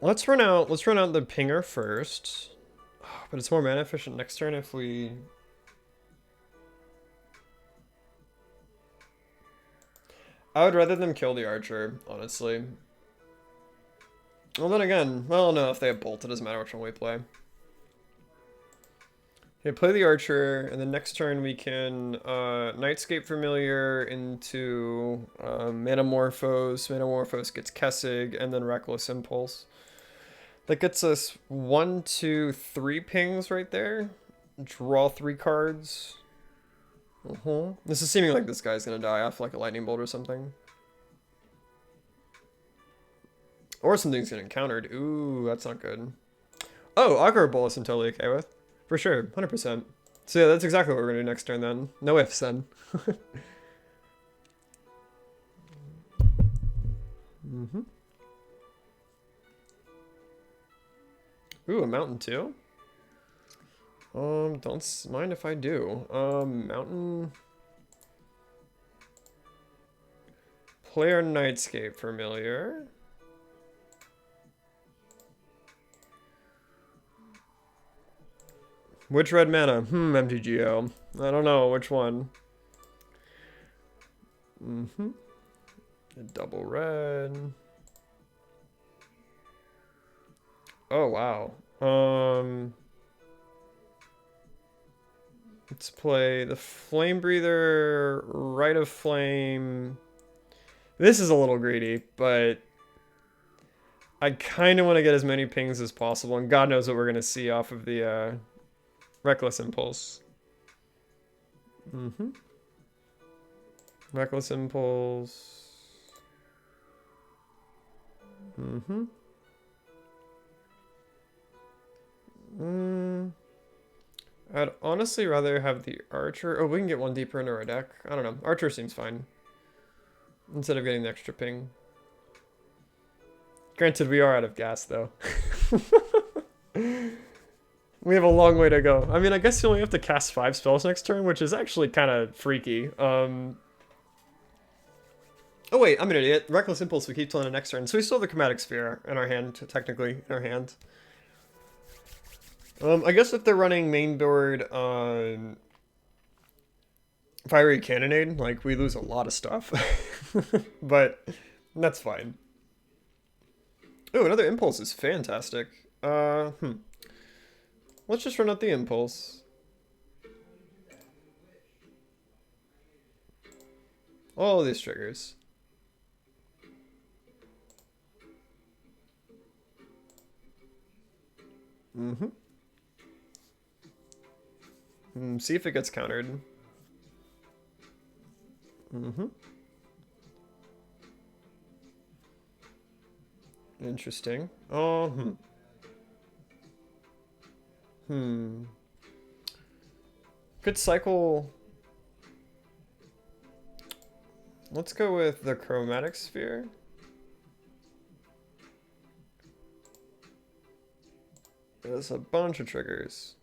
Let's run out the pinger first. But it's more mana efficient next turn if we... I would rather them kill the archer, honestly. Well, then again, well, no, if they have bolt, it doesn't matter which one we play. Okay, play the archer, and then next turn we can Nightscape Familiar into Manamorphose. Manamorphose gets Kessig, and then Reckless Impulse. That gets us 1, 2, 3 pings right there. Draw 3 cards. This is seeming like this guy's gonna die off like a lightning bolt or something. Or something's getting countered. Ooh, that's not good. Oh, Augur Bolus I'm totally okay with. For sure, 100%. So yeah, that's exactly what we're gonna do next turn then. No ifs then. Ooh, a mountain too? Don't mind if I do. Mountain... Player Nightscape Familiar. Which red mana? MTGO. I don't know which one. A double red. Oh wow. Let's play the Flame Breather, Rite of Flame. This is a little greedy, but I kind of want to get as many pings as possible, and God knows what we're gonna see off of the Reckless Impulse. Reckless Impulse. I'd honestly rather have the Archer. Oh, we can get one deeper into our deck. I don't know. Archer seems fine. Instead of getting the extra ping. Granted, we are out of gas, though. We have a long way to go. I mean, I guess you only have to cast 5 spells next turn, which is actually kind of freaky. Oh wait, I'm an idiot. Reckless Impulse we keep till the next turn. So we still have the Chromatic Sphere in our hand, technically, in our hand. I guess if they're running main board Fiery Cannonade, like, we lose a lot of stuff. But that's fine. Oh, another Impulse is fantastic. Let's just run out the Impulse. All these triggers. See if it gets countered. Interesting. Oh, Could cycle... Let's go with the Chromatic Sphere. There's a bunch of triggers.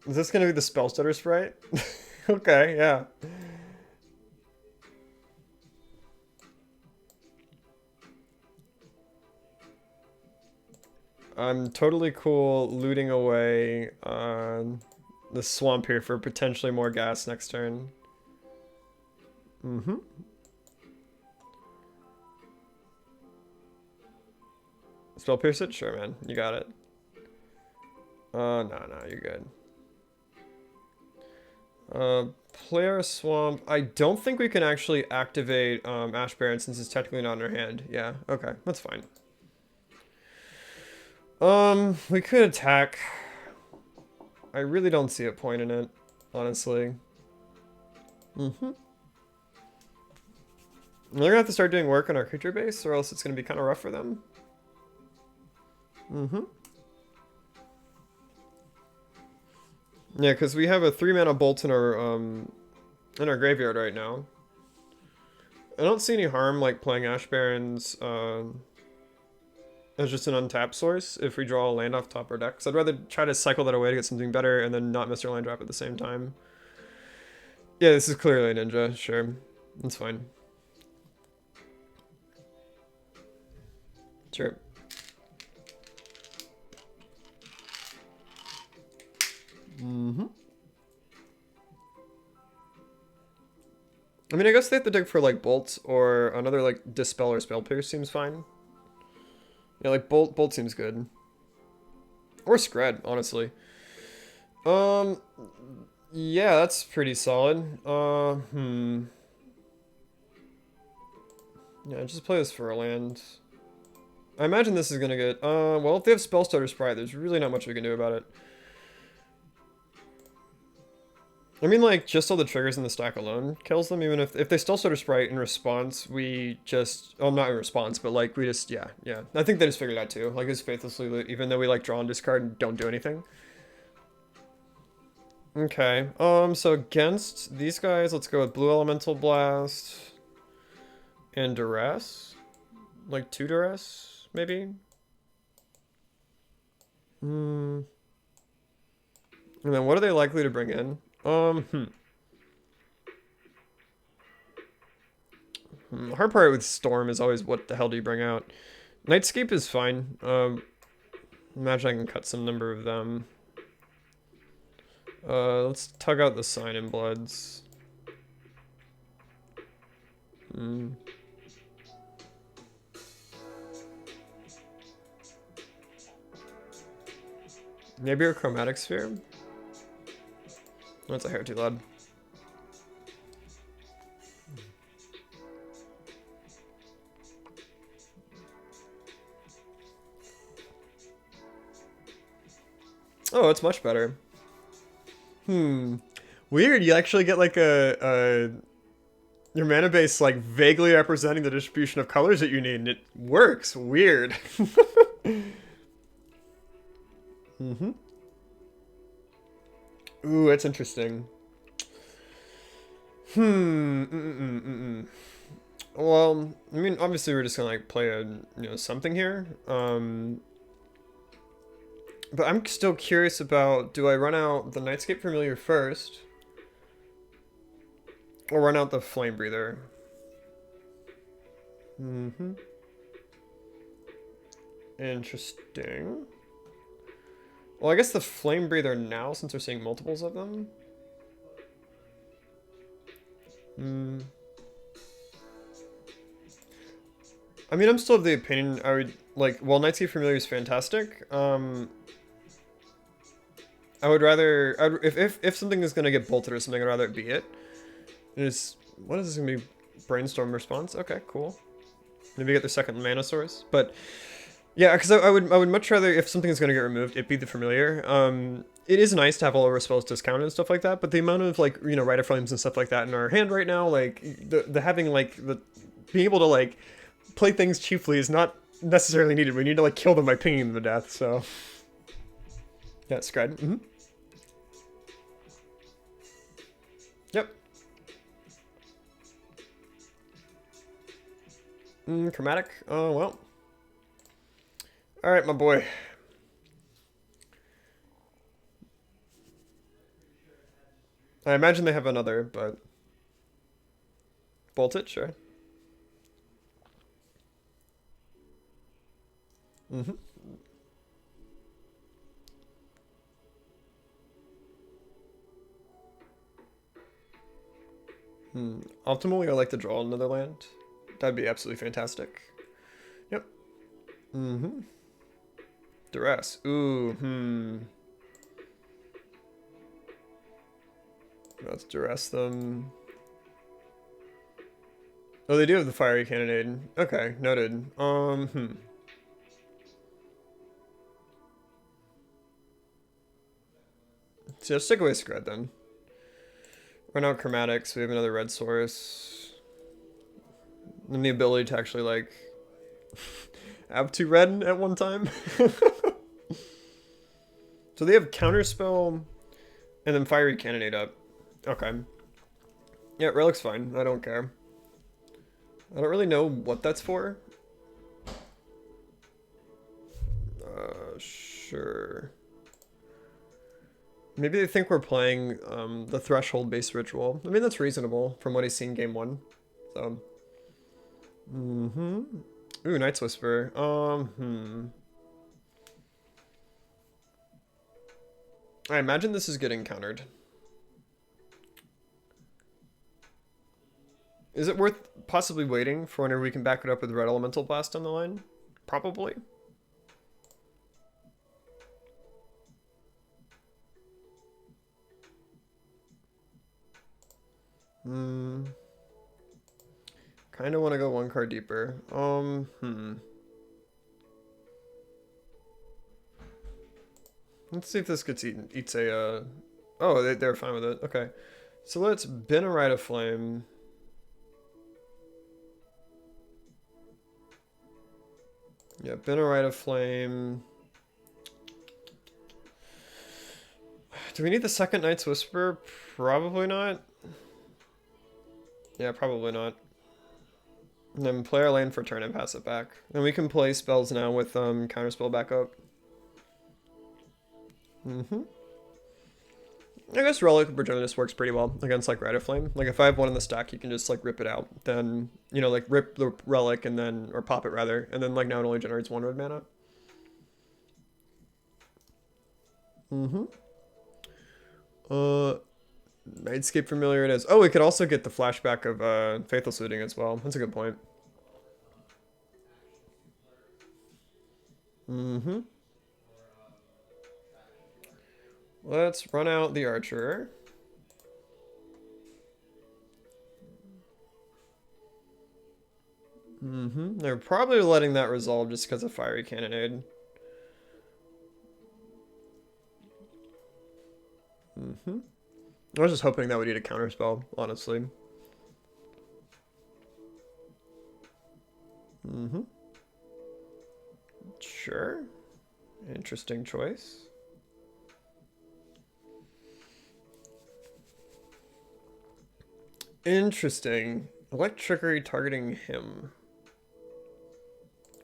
Is this gonna be the Spell Stutter sprite? Okay, yeah. I'm totally cool looting away on the swamp here for potentially more gas next turn. Spell Pierce it? Sure, man. You got it. No, you're good. Player Swamp. I don't think we can actually activate Ash Baron since it's technically not in our hand. Yeah, okay. That's fine. We could attack. I really don't see a point in it, honestly. We're gonna have to start doing work on our creature base, or else it's gonna be kind of rough for them. Yeah, because we have a 3-mana bolt in our graveyard right now. I don't see any harm like playing Ash Barons as just an untapped source if we draw a land off top our deck. So I'd rather try to cycle that away to get something better and then not miss our land drop at the same time. Yeah, this is clearly a ninja, sure. That's fine. Sure. Mm-hmm. I mean, I guess they have to dig for, like, Bolt or another, like, Dispel or Spell Pierce seems fine. Yeah, like, Bolt seems good. Or Scred, honestly. Yeah, that's pretty solid. Yeah, just play this for a land. I imagine this is gonna get, well, if they have Spellstutter Sprite, there's really not much we can do about it. I mean, like, just all the triggers in the stack alone kills them, even if they still Stutter Sprite in response, we just, oh, not in response, but, like, we just, yeah. I think they just figured out, too. Like, it's Faithlessly, even though we, like, draw and discard and don't do anything. Okay, so against these guys, let's go with Blue Elemental Blast and Duress. Like, 2 Duress, maybe? And then what are they likely to bring in? Hard part with Storm is always what the hell do you bring out? Nightscape is fine. Imagine I can cut some number of them. Let's tug out the Sign in Bloods. Maybe a Chromatic Sphere? That's a hair too loud. Oh, it's much better. Weird, you actually get like your mana base like vaguely representing the distribution of colors that you need, and it works. Weird. Ooh, that's interesting. Well, I mean, obviously we're just gonna like play a something here. But I'm still curious about, do I run out the Nightscape Familiar first? Or run out the Flame Breather? Interesting. Well, I guess the Flame Breather now, since we're seeing multiples of them. I mean, I'm still of the opinion I would, like, while Nightscape Familiar is fantastic, I would rather, if something is going to get bolted or something, I'd rather it be it. What is this going to be? Brainstorm Response? Okay, cool. Maybe get the second mana source. But, yeah, because I would much rather, if something is going to get removed, it be the Familiar. It is nice to have all of our spells discounted and stuff like that, but the amount of, like, Rider Flames and stuff like that in our hand right now, like, the having, like, being able to, like, play things cheaply is not necessarily needed. We need to, like, kill them by pinging them to death, so... Yeah, Scred. Yep. Chromatic. Oh, well. Alright, my boy. I imagine they have another, but... Bolt it, sure. Optimally, I like to draw another land. That'd be absolutely fantastic. Yep. Duress. Ooh, Let's duress them. Oh, they do have the fiery cannonade. Okay, noted. So let's take away Scred then. Run out Chromatics, we have another red source. And the ability to actually, like, have 2 red at one time. So they have Counterspell and then Fiery Cannonade up. Okay. Yeah, Relic's fine. I don't care. I don't really know what that's for. Sure. Maybe they think we're playing the threshold-based ritual. I mean, that's reasonable from what he's seen game one. So. Ooh, Night's Whisper. I imagine this is getting countered. Is it worth possibly waiting for whenever we can back it up with Red Elemental Blast on the line? Probably. Kind of want to go one card deeper. Let's see if this gets eaten. Eats a. Oh, they're fine with it. Okay, so let's bin a Rite of Flame. Yeah, bin a Rite of Flame. Do we need the second Night's Whisper? Probably not. Yeah, probably not. And then play our lane for turn and pass it back. And we can play spells now with counterspell backup. I guess Relic of Progenitus works pretty well against like Rite of Flame. Like if I have one in the stack, you can just like rip it out. Then, you know, like rip the Relic and then, or pop it rather. And then like now it only generates 1 red mana. Nightscape Familiar it is. Oh, we could also get the flashback of Faithless Looting as well. That's a good point. Let's run out the Archer. They're probably letting that resolve just because of Fiery Cannonade. I was just hoping that would eat a counterspell, honestly. Sure. Interesting choice. Interesting. Electrickery targeting him.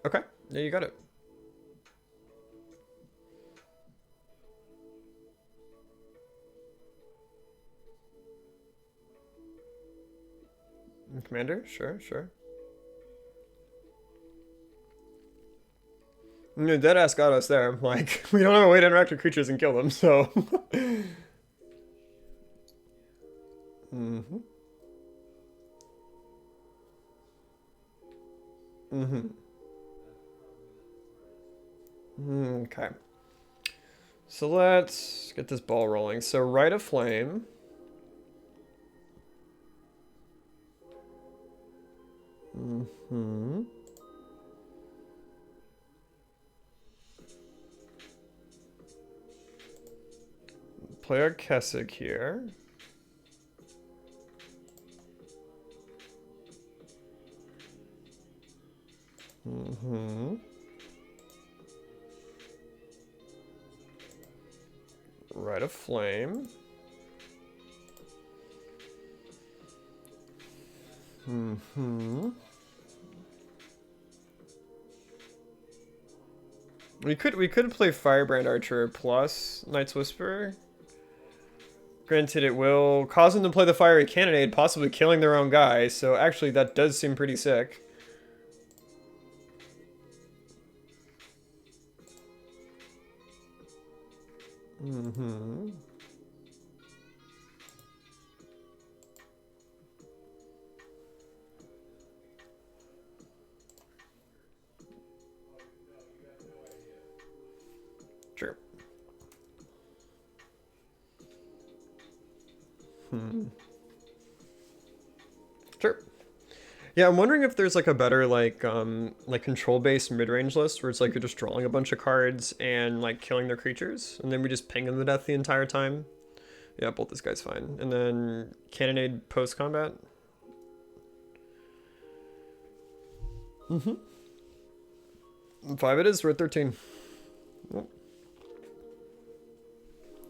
Okay, yeah, you got it. Commander? Sure, sure. Deadass got us there. Like, we don't have a way to interact with creatures and kill them, so. Okay. So let's get this ball rolling. So Rite of Flame. Play our Kessig here. Rite of Flame. We could play Firebrand Archer plus Night's Whisper. Granted, it will cause them to play the Fiery Cannonade, possibly killing their own guy, so actually that does seem pretty sick. Sure. Sure. Yeah, I'm wondering if there's like a better like control-based mid-range list where it's like you're just drawing a bunch of cards and like killing their creatures, and then we just ping them to death the entire time. Yeah, bolt this guy's fine. And then Cannonade post-combat. 5 it is, we're at 13. Oh.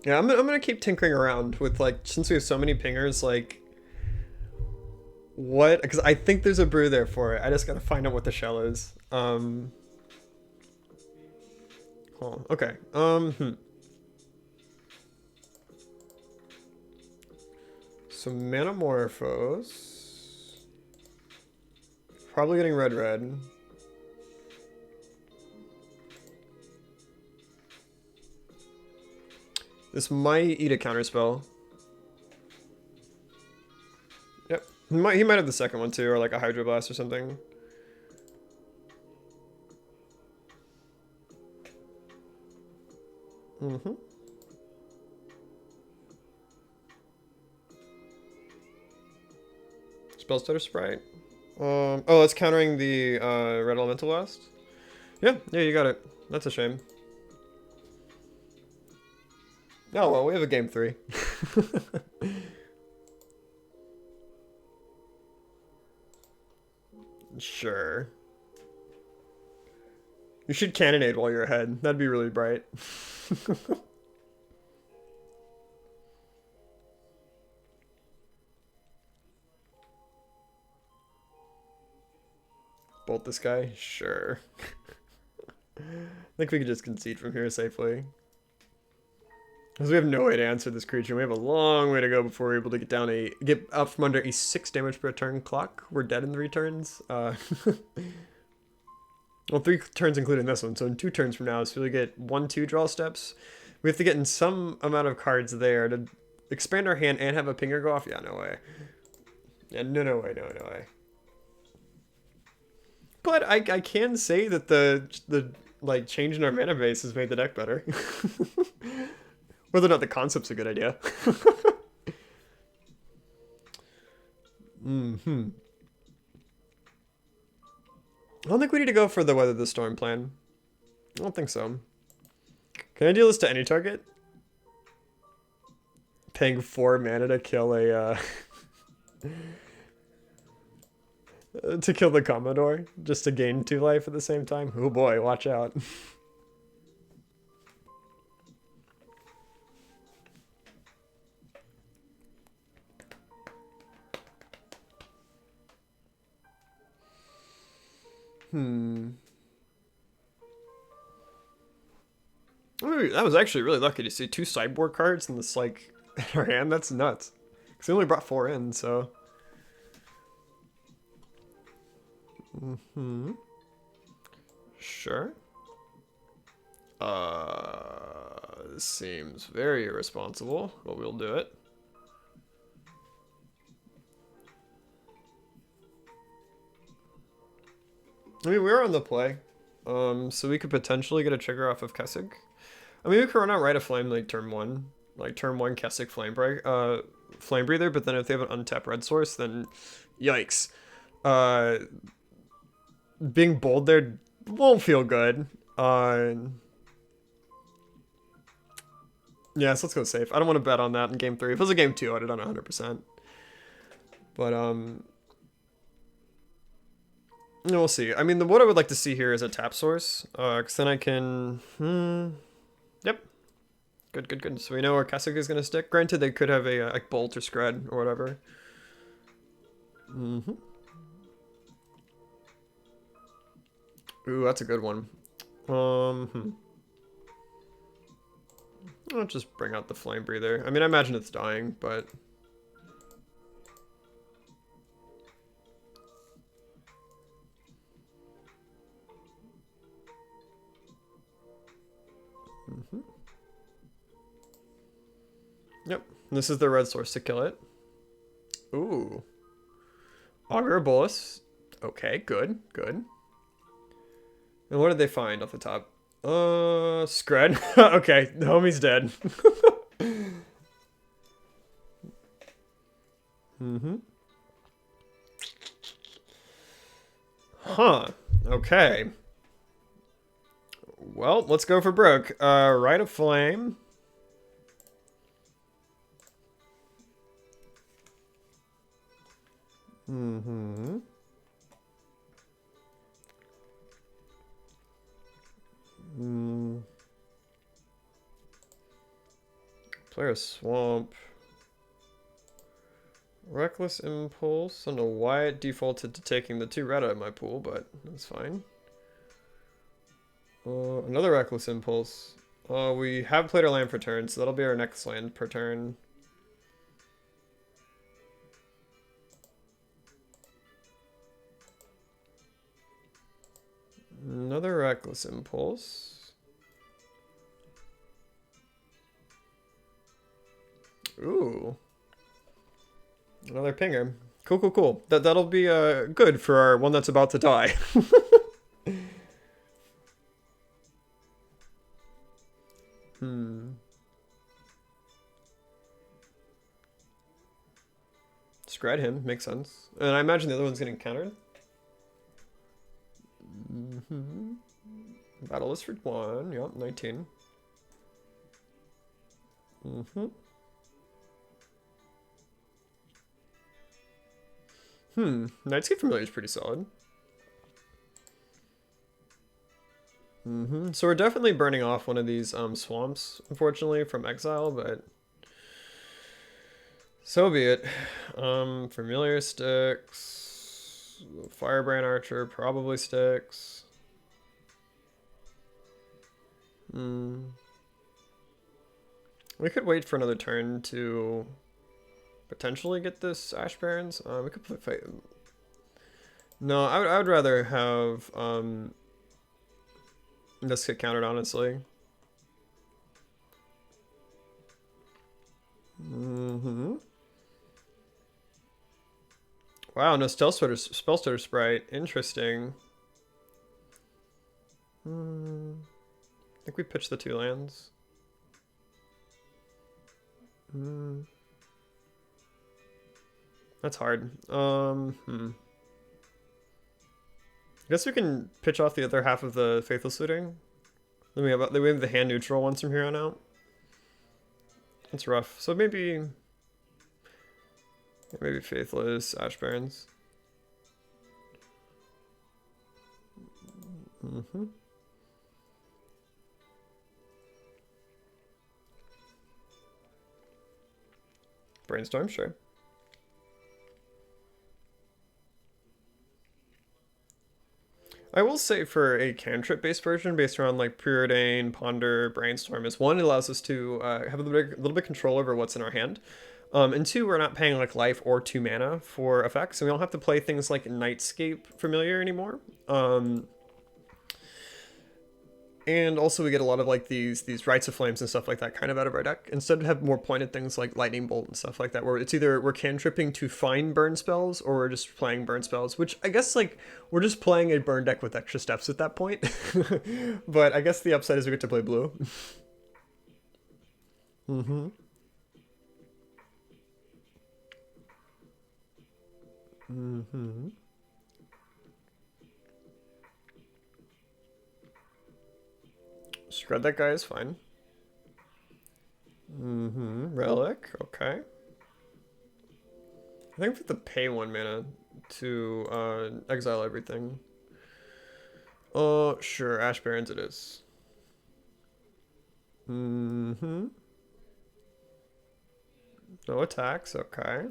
Yeah, I'm gonna keep tinkering around with like, since we have so many pingers, like what, because I think there's a brew there for it. I just gotta find out what the shell is. Hold Okay. So Manamorphose. Probably getting red. This might eat a counterspell. Yep. He might have the second one too, or like a Hydroblast or something. Spellstutter Sprite. Oh, that's countering the Red Elemental Blast? Yeah, you got it. That's a shame. Oh, well, we have a game 3. Sure. You should cannonade while you're ahead. That'd be really bright. Bolt this guy? Sure. I think we could just concede from here safely. Because we have no way to answer this creature. We have a long way to go before we're able to get out from under a 6 damage per turn clock. We're dead in 3 turns. Well, 3 turns including this one. So in 2 turns from now, so we get 1-2 draw steps. We have to get in some amount of cards there to expand our hand and have a pinger go off. Yeah, no way. Yeah, no way. But I can say that the like change in our mana base has made the deck better. Whether or not the concept's a good idea. I don't think we need to go for the Weather the Storm plan. I don't think so. Can I deal this to any target? Paying 4 mana to kill a to kill the Commodore, just to gain 2 life at the same time. Oh boy, watch out. Ooh, that was actually really lucky to see 2 sideboard cards in this, like, in our hand. That's nuts. Because we only brought 4 in, so. Sure. This seems very irresponsible, but we'll do it. I mean, we're on the play, so we could potentially get a trigger off of Kessig. I mean, we could run out Rite of Flame like turn 1, Kessig Flame Breather. But then if they have an untapped red source, then yikes. Being bold there won't feel good. Yeah, so let's go safe. I don't want to bet on that in game 3. If it was a game 2, I'd have done 100%. But we'll see. I mean, what I would like to see here is a tap source, because then I can... Yep. Good. So we know where Kessig is going to stick. Granted, they could have a like Bolt or Scred or whatever. Ooh, that's a good one. I'll just bring out the Flame Breather. I mean, I imagine it's dying, but... Yep, this is the red source to kill it. Ooh. Augur Bolus. Okay, good. And what did they find off the top? Scred. Okay, the homie's dead. Huh. Okay. Well, let's go for broke. Rite of Flame. Play a Swamp. Reckless Impulse. I don't know why it defaulted to taking the 2 red out of my pool, but that's fine. Another Reckless Impulse. We have played our land for turn, so that'll be our next land per turn. Another Reckless Impulse. Ooh. Another pinger. Cool, cool, cool. That'll be good for our one that's about to die. Scred him, makes sense. And I imagine the other one's getting countered. Battle is for 1, yep, 19. Nightscape Familiar is pretty solid. So we're definitely burning off one of these swamps, unfortunately, from exile, but so be it. Familiar sticks. Firebrand Archer probably sticks. We could wait for another turn to potentially get this Ash Barrens. We could play. No, I would rather have this get countered, honestly. Wow, no Spellstutter Sprite. Interesting. I think we pitched the 2 lands. That's hard. I guess we can pitch off the other half of the Faithless Looting. Then we have the hand neutral ones from here on out. It's rough. So maybe Faithless, Ash Barrens. Brainstorm, sure. I will say for a cantrip-based version, based around like Preordain, Ponder, Brainstorm, is one, it allows us to have a little bit control over what's in our hand. And 2, we're not paying like life or 2 mana for effects, so we don't have to play things like Nightscape Familiar anymore. And also we get a lot of like these Rites of Flames and stuff like that kind of out of our deck. Instead have more pointed things like Lightning Bolt and stuff like that, where it's either we're cantripping to find burn spells or we're just playing burn spells, which I guess like we're just playing a burn deck with extra steps at that point. But I guess the upside is we get to play blue. Shred that guy is fine. Relic, okay. I think we have to pay 1 mana to exile everything. Oh, sure, Ash Barrens it is. No attacks, okay.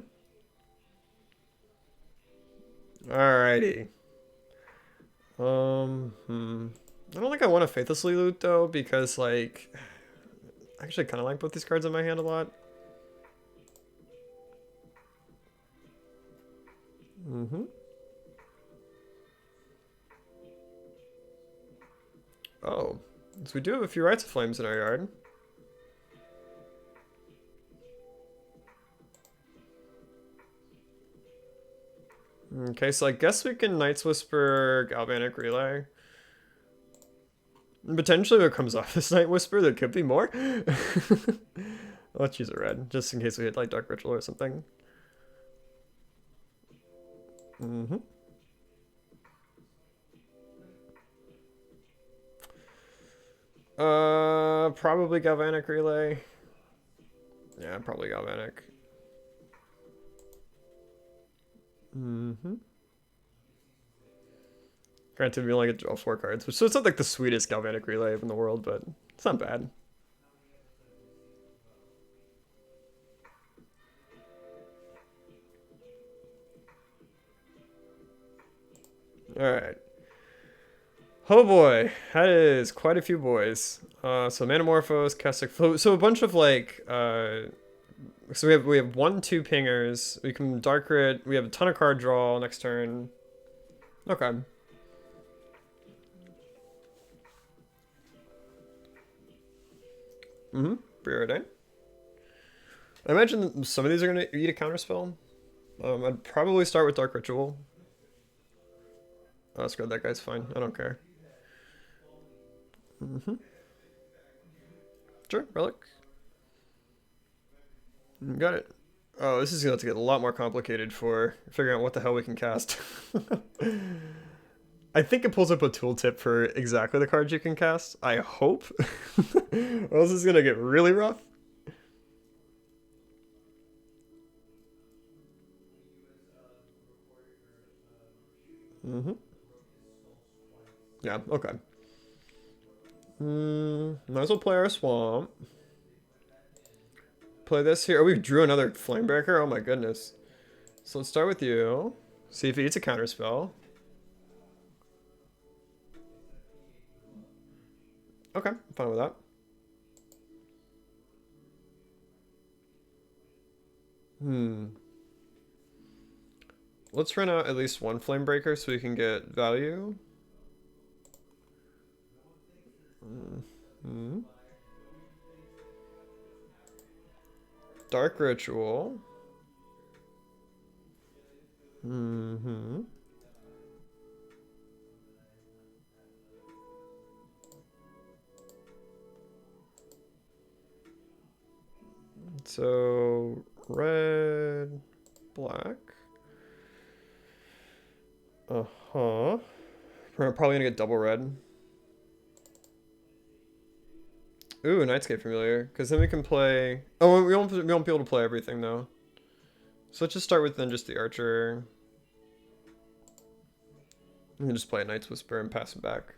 Alrighty. I don't think I want to Faithlessly Loot though, because like I actually kind of like both these cards in my hand a lot. Oh, so we do have a few Rites of Flames in our yard. Okay, so I guess we can Night's Whisper, Galvanic Relay. Potentially what comes off this Night Whisper, there could be more. Let's use a red, just in case we hit like Dark Ritual or something. Probably Galvanic Relay. Yeah, probably Galvanic. Granted, we only get to draw 4 cards, so it's not like the sweetest Galvanic Relay in the world, but it's not bad. Alright. Oh boy, that is quite a few boys. So Manamorphose, Caustic Flow, so a bunch of like, so we have 1, 2 pingers. We can Dark Rit. We have a ton of card draw next turn. Okay. Mm-hmm. Preordain. I imagine some of these are gonna eat a counterspell. I'd probably start with Dark Ritual. Oh, screw that guy's fine. I don't care. Mm-hmm. Sure, Relic. Got it. Oh, this is going to get a lot more complicated for figuring out what the hell we can cast. I think it pulls up a tooltip for exactly the cards you can cast. I hope. Or else it's going to get really rough. Mm-hmm. Yeah, okay. Might as well play our Swamp. Play this here. Oh, we drew another Flamebreaker? Oh my goodness. So let's start with you. See if he eats a counterspell. Okay, I'm fine with that. Let's run out at least one Flamebreaker so we can get value. Dark Ritual. So, red, black. Uh-huh. We're probably gonna get double red. Ooh, Nightscape Familiar. Because then we can play... Oh, we won't be able to play everything, though. So let's just start with then just the Archer. We can just play a Night's Whisper and pass it back.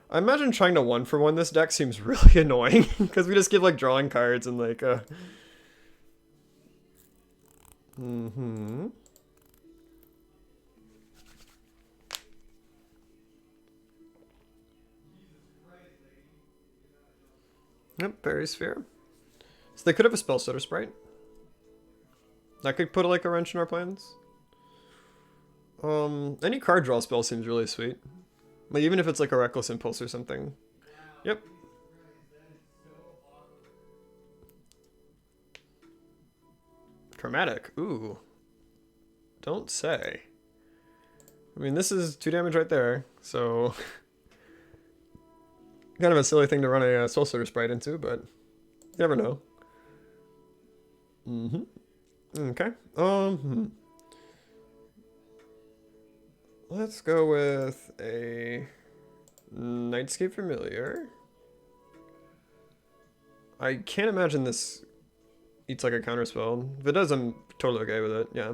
I imagine trying to 1-for-1 this deck seems really annoying. Because we just give, like, drawing cards and, like, Yep, Fairy Sphere. So they could have a Spell Stutter Sprite. That could put like a wrench in our plans. Any card draw spell seems really sweet. Like even if it's like a Reckless Impulse or something. Yep. Chromatic. Ooh. Don't say. I mean, this is 2 damage right there, so... kind of a silly thing to run a Soul Sorter Sprite into, but you never know. Okay. Let's go with a Nightscape Familiar. I can't imagine this eats like a counterspell. If it does, I'm totally okay with it. Yeah.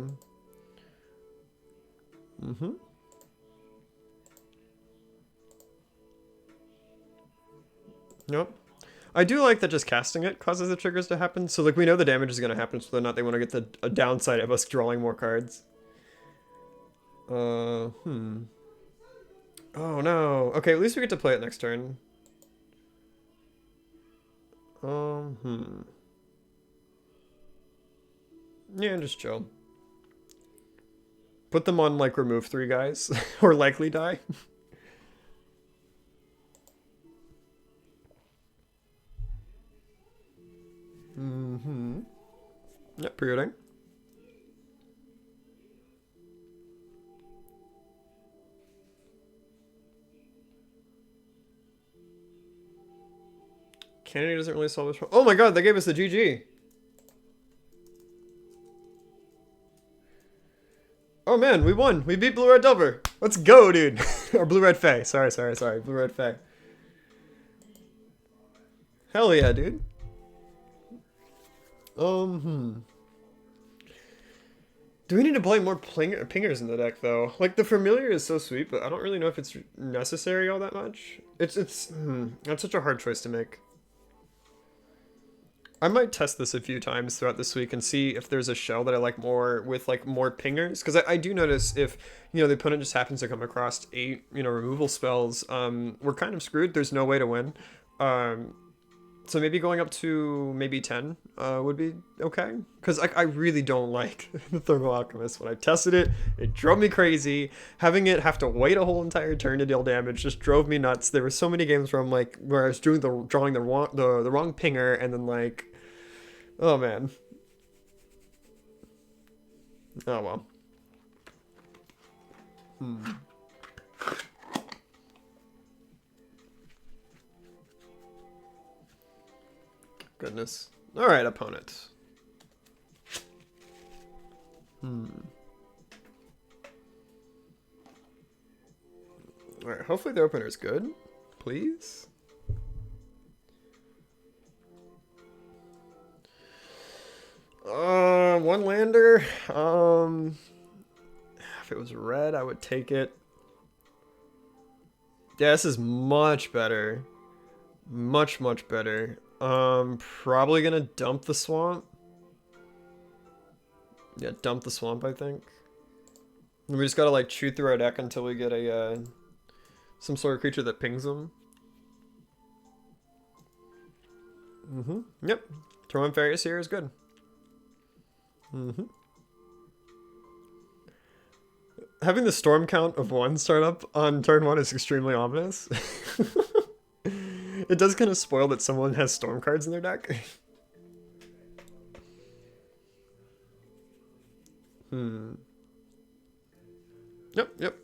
Nope. I do like that just casting it causes the triggers to happen. So like we know the damage is going to happen, so whether or not they want to get a downside of us drawing more cards. Oh no. Okay, at least we get to play it next turn. Yeah, just chill. Put them on like remove 3 guys or likely die. Yep, preordain. Kennedy doesn't really solve this problem. Oh my god, they gave us the GG. Oh man, we won. We beat Blue Red Delver. Let's go, dude. Or Blue Red Fae. Sorry. Blue Red Fae. Hell yeah, dude. Do we need to play more pingers in the deck, though? Like, the Familiar is so sweet, but I don't really know if it's necessary all that much. That's such a hard choice to make. I might test this a few times throughout this week and see if there's a shell that I like more with like more pingers. Because I do notice if, the opponent just happens to come across 8, removal spells, we're kind of screwed. There's no way to win. Um, so maybe going up to maybe 10 would be okay. Because I really don't like the Thermal Alchemist. When I tested it, it drove me crazy. Having it have to wait a whole entire turn to deal damage just drove me nuts. There were so many games where I was drawing the wrong pinger, and then like, oh man. Oh well. Goodness. Alright, opponent. Alright, hopefully the opener's good. Please? One lander. If it was red, I would take it. Yeah, this is much better. Much, much better. Probably gonna dump the swamp. Yeah, dump the swamp, I think. And we just gotta like chew through our deck until we get a some sort of creature that pings them. Yep. Throwing Fairies here is good. Having the storm count of 1 start up on turn 1 is extremely ominous. It does kind of spoil that someone has storm cards in their deck. Yep.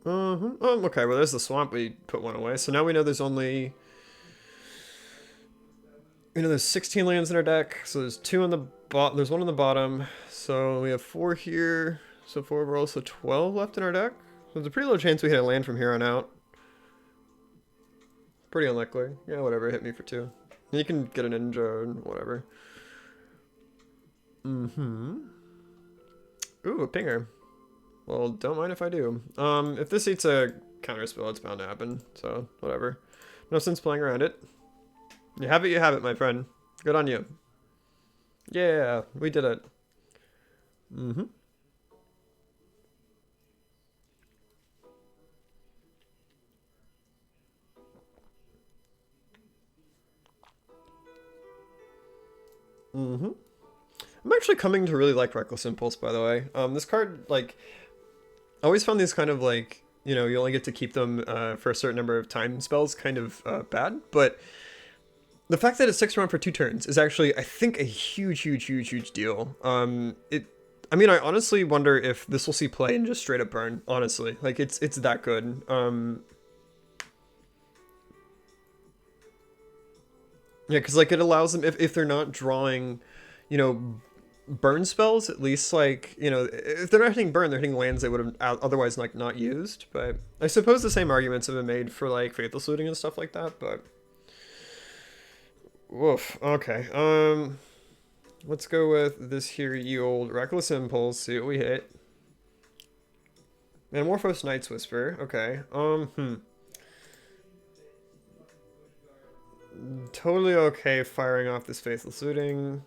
Oh, okay, well there's the swamp, we put 1 away. So now we know there's only... there's 16 lands in our deck, so there's 2 on the bottom, there's 1 on the bottom. So we have 4 here, so 4 overall, so 12 left in our deck. So there's a pretty low chance we hit a land from here on out. Pretty unlikely. Yeah, whatever, hit me for 2. You can get a ninja and whatever. Ooh, a pinger. Well, don't mind if I do. If this eats a counter spell, it's bound to happen, so whatever. No sense playing around it. You have it, my friend. Good on you. Yeah, we did it. I'm actually coming to really like Reckless Impulse, by the way. This card, like, I always found these kind of like, you only get to keep them for a certain number of time spells kind of bad, but the fact that it sticks around for 2 turns is actually, I think, a huge deal. I mean, I honestly wonder if this will see play in just straight up burn, honestly. Like, it's that good. Yeah, because, like, it allows them, if they're not drawing, burn spells, at least, like, if they're not hitting burn, they're hitting lands they would have otherwise, like, not used. But I suppose the same arguments have been made for, like, Faithless Looting and stuff like that, but... Woof. Okay. Let's go with this here, ye old Reckless Impulse, see what we hit. Metamorphose Night's Whisper, okay. Totally okay firing off this Faithless Looting.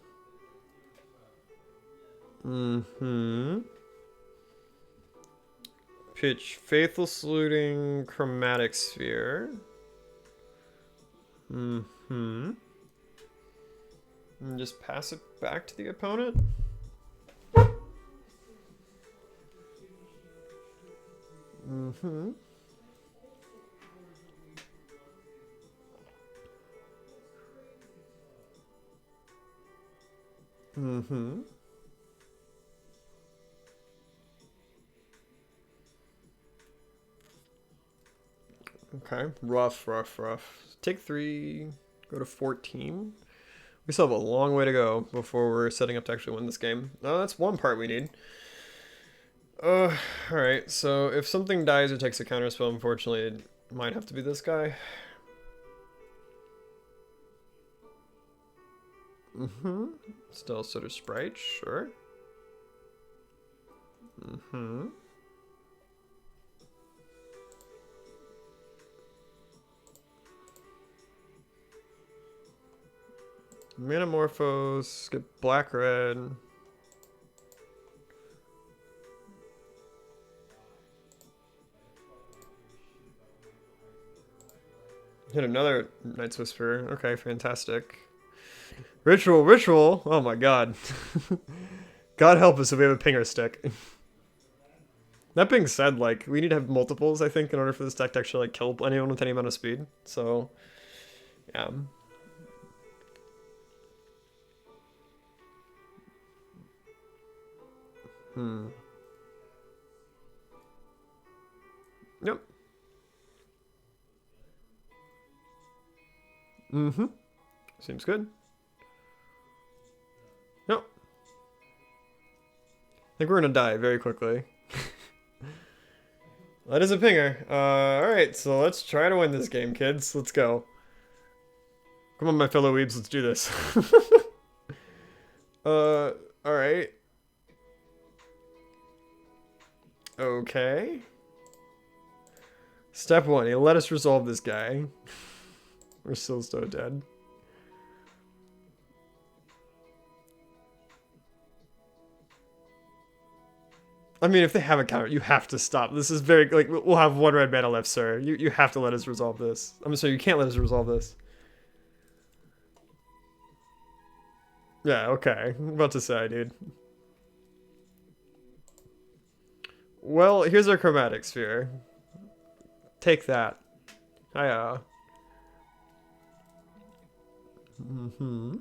Pitch Faithless Looting, Chromatic Sphere. And just pass it back to the opponent. Okay, rough. Take 3, go to 14. We still have a long way to go before we're setting up to actually win this game. Oh, that's one part we need. Alright, so if something dies or takes a counterspell, unfortunately, it might have to be this guy. Still sort of Sprite, sure. Metamorphose, get black red. Hit another Night's Whisper. Okay, fantastic. Ritual, ritual. Oh my god. God help us if we have a pinger stick. That being said, like, we need to have multiples, I think, in order for this deck to actually, like, kill anyone with any amount of speed. So, yeah. Yep. Mm-hmm. Seems good. Yep. I think we're gonna die very quickly. That is a pinger. Alright, so let's try to win this game, kids. Let's go. Come on, my fellow weebs, let's do this. Alright. Okay. Step 1, he let us resolve this guy. We're still so dead. I mean, if they have a counter, you have to stop. This is very, like, we'll have one red mana left, sir. You have to let us resolve this. I'm sorry, you can't let us resolve this. Yeah, okay. I'm about to say, dude. Well, here's our chromatic sphere. Take that. Hiya. Mm-hmm.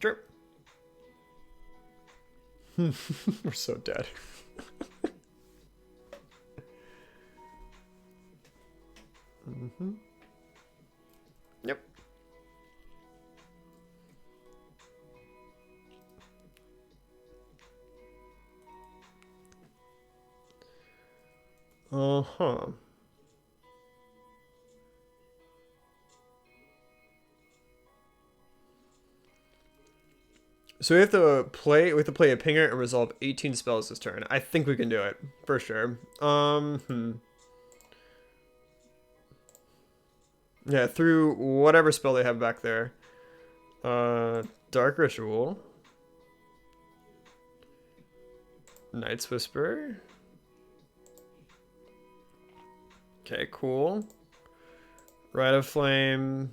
Sure. We're so dead. Mm-hmm. Yep. Uh-huh. So we have to play a pinger and resolve 18 spells this turn. I think we can do it, for sure. Yeah, through whatever spell they have back there. Dark Ritual. Night's Whisper. Okay, cool. Rite of Flame.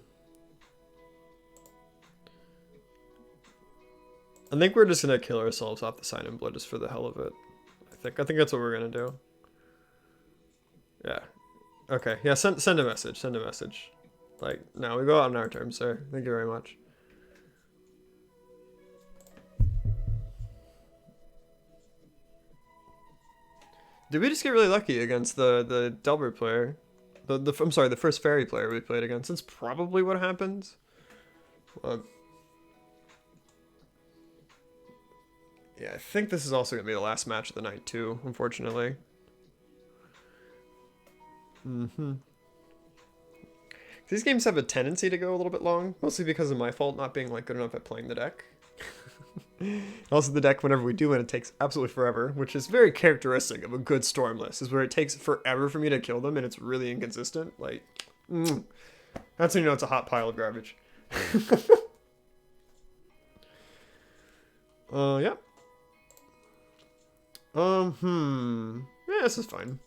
I think we're just gonna kill ourselves off the Sign in Blood just for the hell of it. I think that's what we're gonna do. Yeah. Okay. Yeah. Send a message. Send a message. Like, no, we go out on our terms, sir. Thank you very much. Did we just get really lucky against the Delbert player? I'm sorry, the first fairy player we played against. That's probably what happens. Yeah, I think this is also gonna be the last match of the night too, unfortunately. These games have a tendency to go a little bit long, mostly because of my fault not being like good enough at playing the deck. Also, the deck, whenever we do win, it takes absolutely forever, which is very characteristic of a good Storm list, is where it takes forever for me to kill them and it's really inconsistent. Like, that's when you know it's a hot pile of garbage. Yeah. Yeah, this is fine.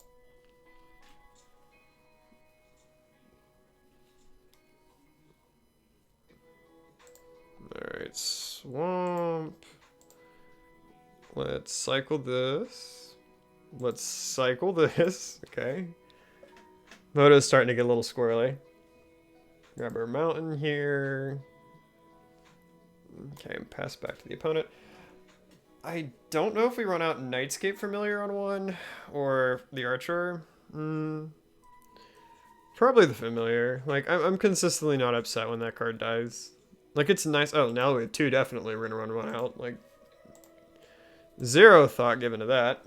Alright, swamp. Let's cycle this. Let's cycle this. Okay. Moto's starting to get a little squirrely. Grab our mountain here. Okay, and pass back to the opponent. I don't know if we run out Nightscape Familiar on one, or the Archer. Probably the Familiar. Like, I'm consistently not upset when that card dies. Like, it's nice. Oh, now we have two, definitely we're gonna run one out. Like, zero thought given to that.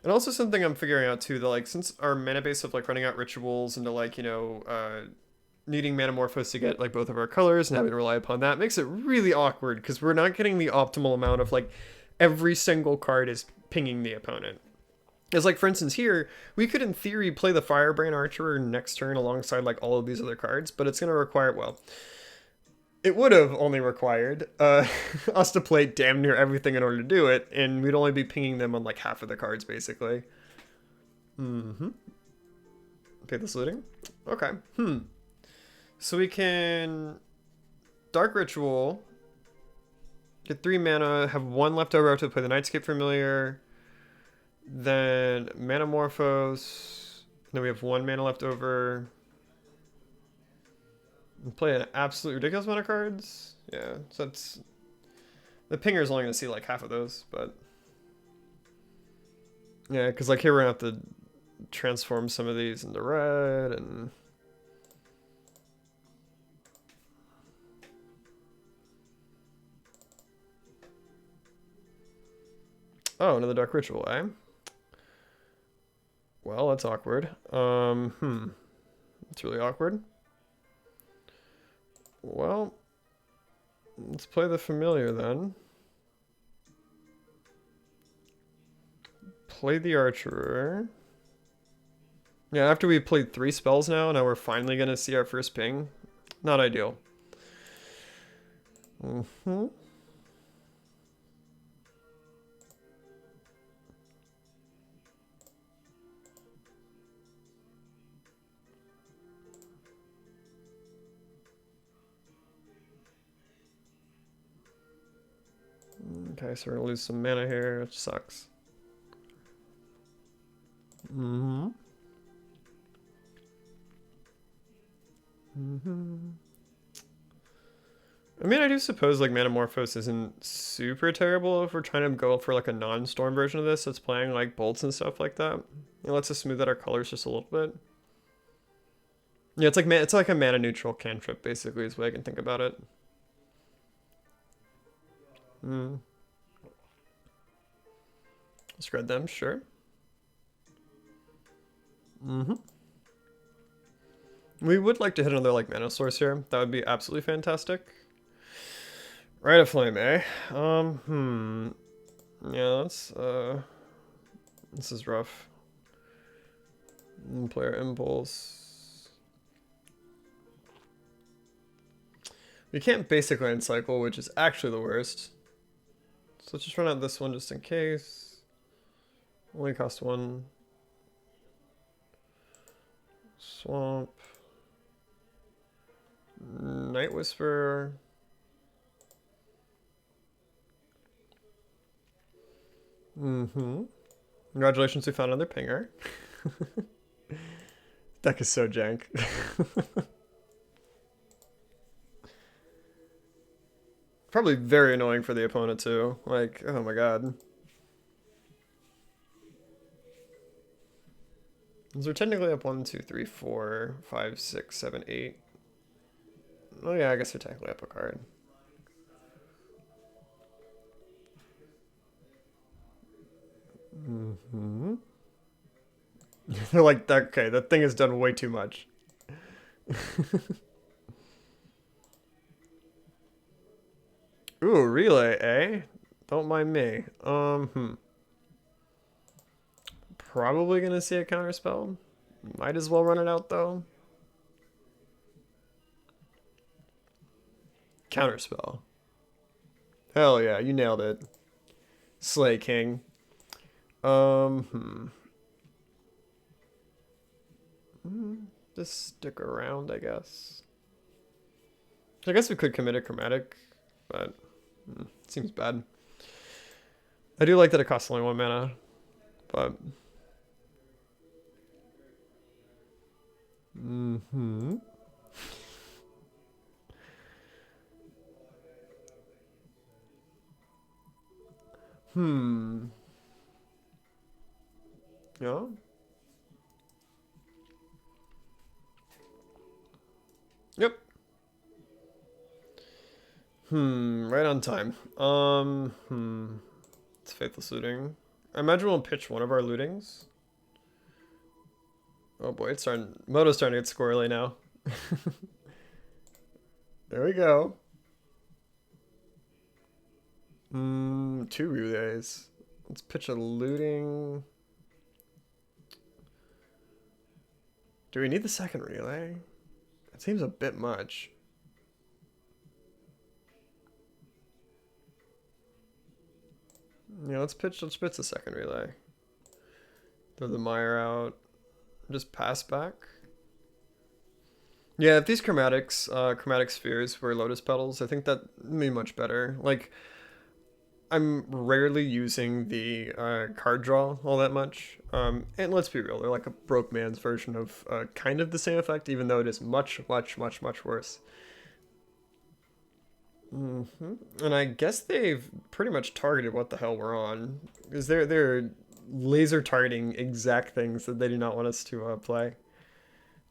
And also something I'm figuring out too, that like, since our mana base of like running out rituals into like, you know, needing Manamorphose to get like both of our colors and having to rely upon that makes it really awkward because we're not getting the optimal amount of like every single card is pinging the opponent. It's like, for instance, here, we could in theory play the Firebrain Archer next turn alongside like all of these other cards, but it's going to require, well, it would have only required us to play damn near everything in order to do it, and we'd only be pinging them on like half of the cards, basically. Pay this looting? Okay. So we can Dark Ritual, get 3 mana, have 1 left over to play the Nightscape Familiar, then Manamorphose, then we have 1 mana left over. And play an absolute ridiculous amount of cards. Yeah, so that's... The Pinger's only going to see like half of those, but... Yeah, because like here we're going to have to transform some of these into red, and... Oh, another Dark Ritual, eh? Well, that's awkward. It's really awkward. Well, let's play the Familiar then. Play the Archer. Yeah, after we played 3 spells now we're finally going to see our first ping. Not ideal. Okay, so we're gonna lose some mana here, which sucks. I mean, I do suppose like Manamorphose isn't super terrible if we're trying to go for like a non-storm version of this that's playing like bolts and stuff like that. It lets us smooth out our colors just a little bit. Yeah, it's like a mana neutral cantrip basically is the way I can think about it. Spread them, sure. We would like to hit another like mana source here. That would be absolutely fantastic. Rite of Flame, eh? Yeah, that's this is rough. Player Impulse. We can't basically end cycle, which is actually the worst. So let's just run out this one just in case. Only cost 1. Swamp. Night Whisper. Congratulations, we found another pinger. Deck is so jank. Probably very annoying for the opponent too. Like, oh my god. So we're technically up 1, 2, 3, 4, 5, 6, 7, 8. Oh yeah, I guess we're technically up a card. They're like, okay, that thing has done way too much. Ooh, relay, eh? Don't mind me. Probably gonna see a counterspell. Might as well run it out though. Counterspell. Hell yeah, you nailed it. Slay King. Just stick around, I guess. I guess we could commit a chromatic, but it seems bad. I do like that it costs only 1 mana, but yeah. Yep. Right on time. It's Faithless Looting. I imagine we'll pitch one of our lootings. Oh boy, it's starting. Moto's starting to get squirrely now. There we go. Two relays. Let's pitch a looting. Do we need the second relay? It seems a bit much. Yeah, let's pitch the second relay. Throw the mire out. Just pass back. Yeah, if these chromatic spheres were lotus petals, I think that would be much better. Like, I'm rarely using the card draw all that much. And let's be real, they're like a broke man's version of kind of the same effect, even though it is much, much, much, much worse. And I guess they've pretty much targeted what the hell we're on, because they're laser targeting exact things that they do not want us to play.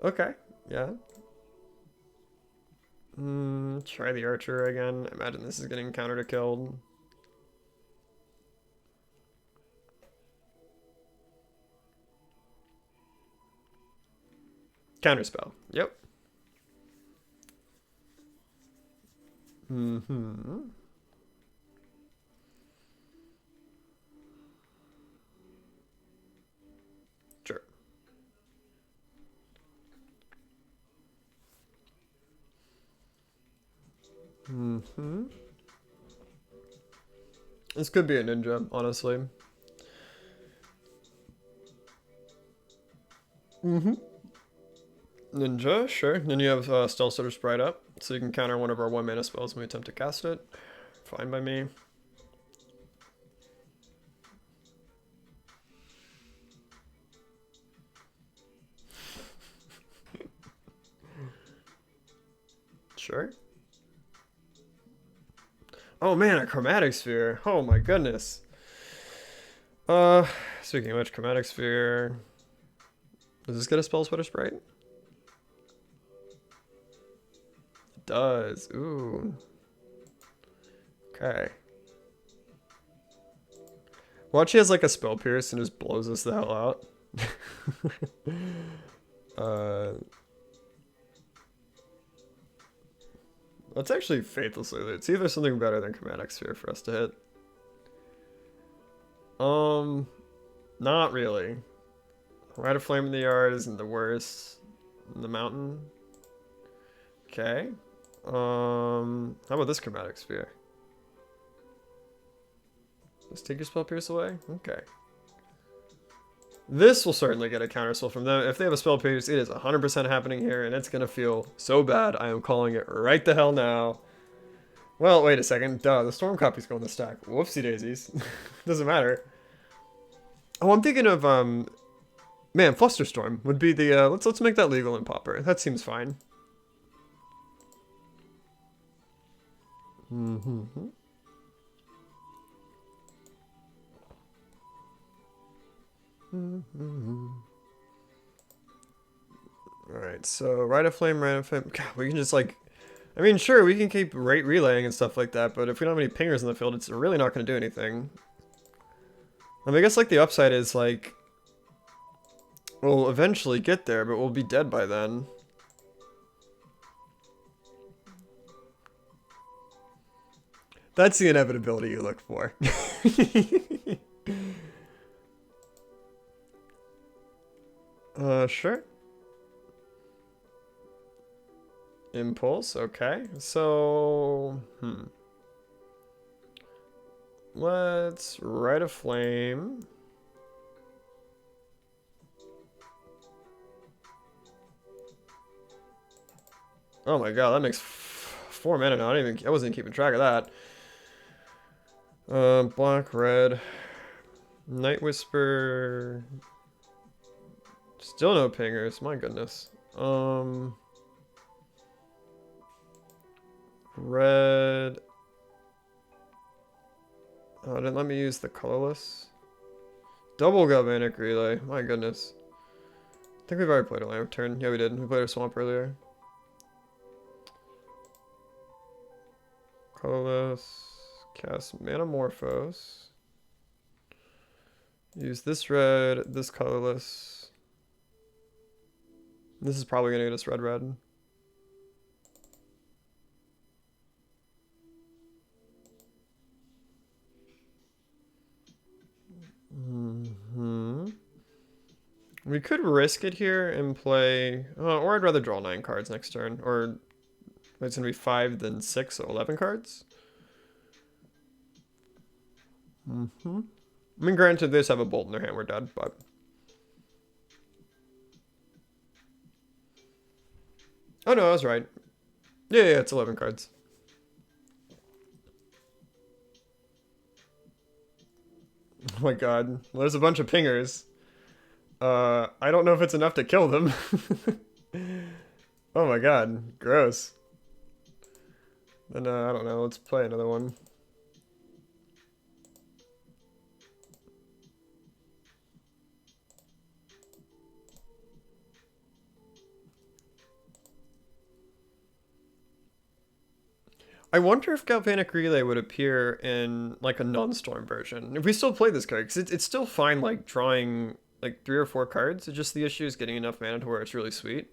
Okay, yeah. Try the archer again. I imagine this is getting countered or killed. Counterspell. Yep. Sure. This could be a ninja, honestly. Ninja, sure. Then you have Stealth Stutter Sprite up, so you can counter one of our 1-mana spells when we attempt to cast it. Fine by me. Sure. Oh man, a chromatic sphere. Oh my goodness. Speaking of which, chromatic sphere. Does this get a Spell Sweater Sprite? It does. Ooh. Okay. Watch, he has like a Spell Pierce and just blows us the hell out. Let's actually Faithlessly Loot. See if there's something better than Chromatic Sphere for us to hit. Not really. Rite of Flame in the Yard isn't the worst. In the mountain. Okay. How about this Chromatic Sphere? Let's take your Spell Pierce away? Okay. This will certainly get a counterspell from them. If they have a Spell Pierce, it is 100% happening here, and it's gonna feel so bad. I am calling it right the hell now. Well, wait a second. Duh, the Storm Copy's going to stack. Whoopsie daisies. Doesn't matter. Oh, I'm thinking of, man, Flusterstorm would be the, let's make that legal in Pauper. That seems fine. Alright, so Rite of Flame. God, we can just like, I mean, sure, we can keep relaying and stuff like that, but if we don't have any pingers in the field, it's really not going to do anything. I mean, I guess like the upside is like, we'll eventually get there, but we'll be dead by then. That's the inevitability you look for. Sure. Impulse, okay. So, let's Rite a Flame. Oh my god, that makes 4 mana now. I wasn't keeping track of that. Black, red. Night Whisper. Still no pingers, my goodness. Red. Oh, didn't let me use the colorless. Double Galvanic Relay, my goodness. I think we've already played a Lamp turn. Yeah, we did. We played a Swamp earlier. Colorless. Cast Manamorphose. Use this red, this colorless. This is probably gonna get us red. We could risk it here and play, or I'd rather draw 9 cards next turn, or it's gonna be 5 then 6, so 11 cards. I mean, granted, they just have a bolt in their hand, we're dead, but. Oh no, I was right. Yeah, it's 11 cards. Oh my god, well, there's a bunch of pingers. I don't know if it's enough to kill them. Oh my god, gross. Then, I don't know, let's play another one. I wonder if Galvanic Relay would appear in like a non-storm version. If we still play this card, because it's still fine like drawing like 3 or 4 cards. It's just the issue is getting enough mana to where it's really sweet.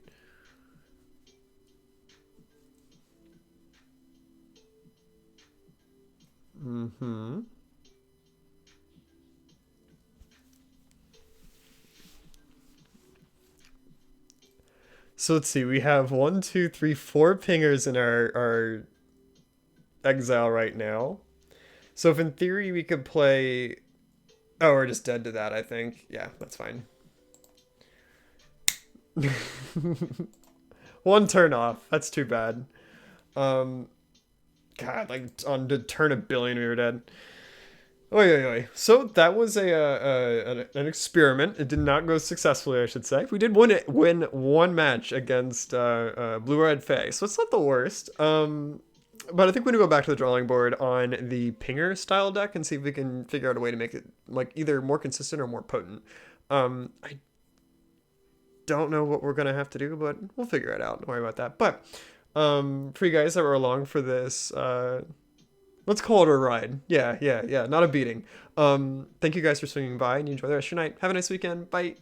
So let's see, we have 1, 2, 3, 4 pingers in our exile right now. So if in theory we could play... Oh, we're just dead to that, I think. Yeah, that's fine. 1 turn off. That's too bad. God, like on to turn a billion we were dead. Oy, oy, oy. So that was an experiment. It did not go successfully, I should say. We did win 1 match against Blue Red Fae, so it's not the worst. But I think we're gonna go back to the drawing board on the Pinger style deck and see if we can figure out a way to make it like either more consistent or more potent. I don't know what we're gonna have to do, but we'll figure it out. Don't worry about that. But for you guys that were along for this, let's call it a ride. Yeah. Not a beating. Thank you guys for swinging by and you enjoy the rest of your night. Have a nice weekend. Bye.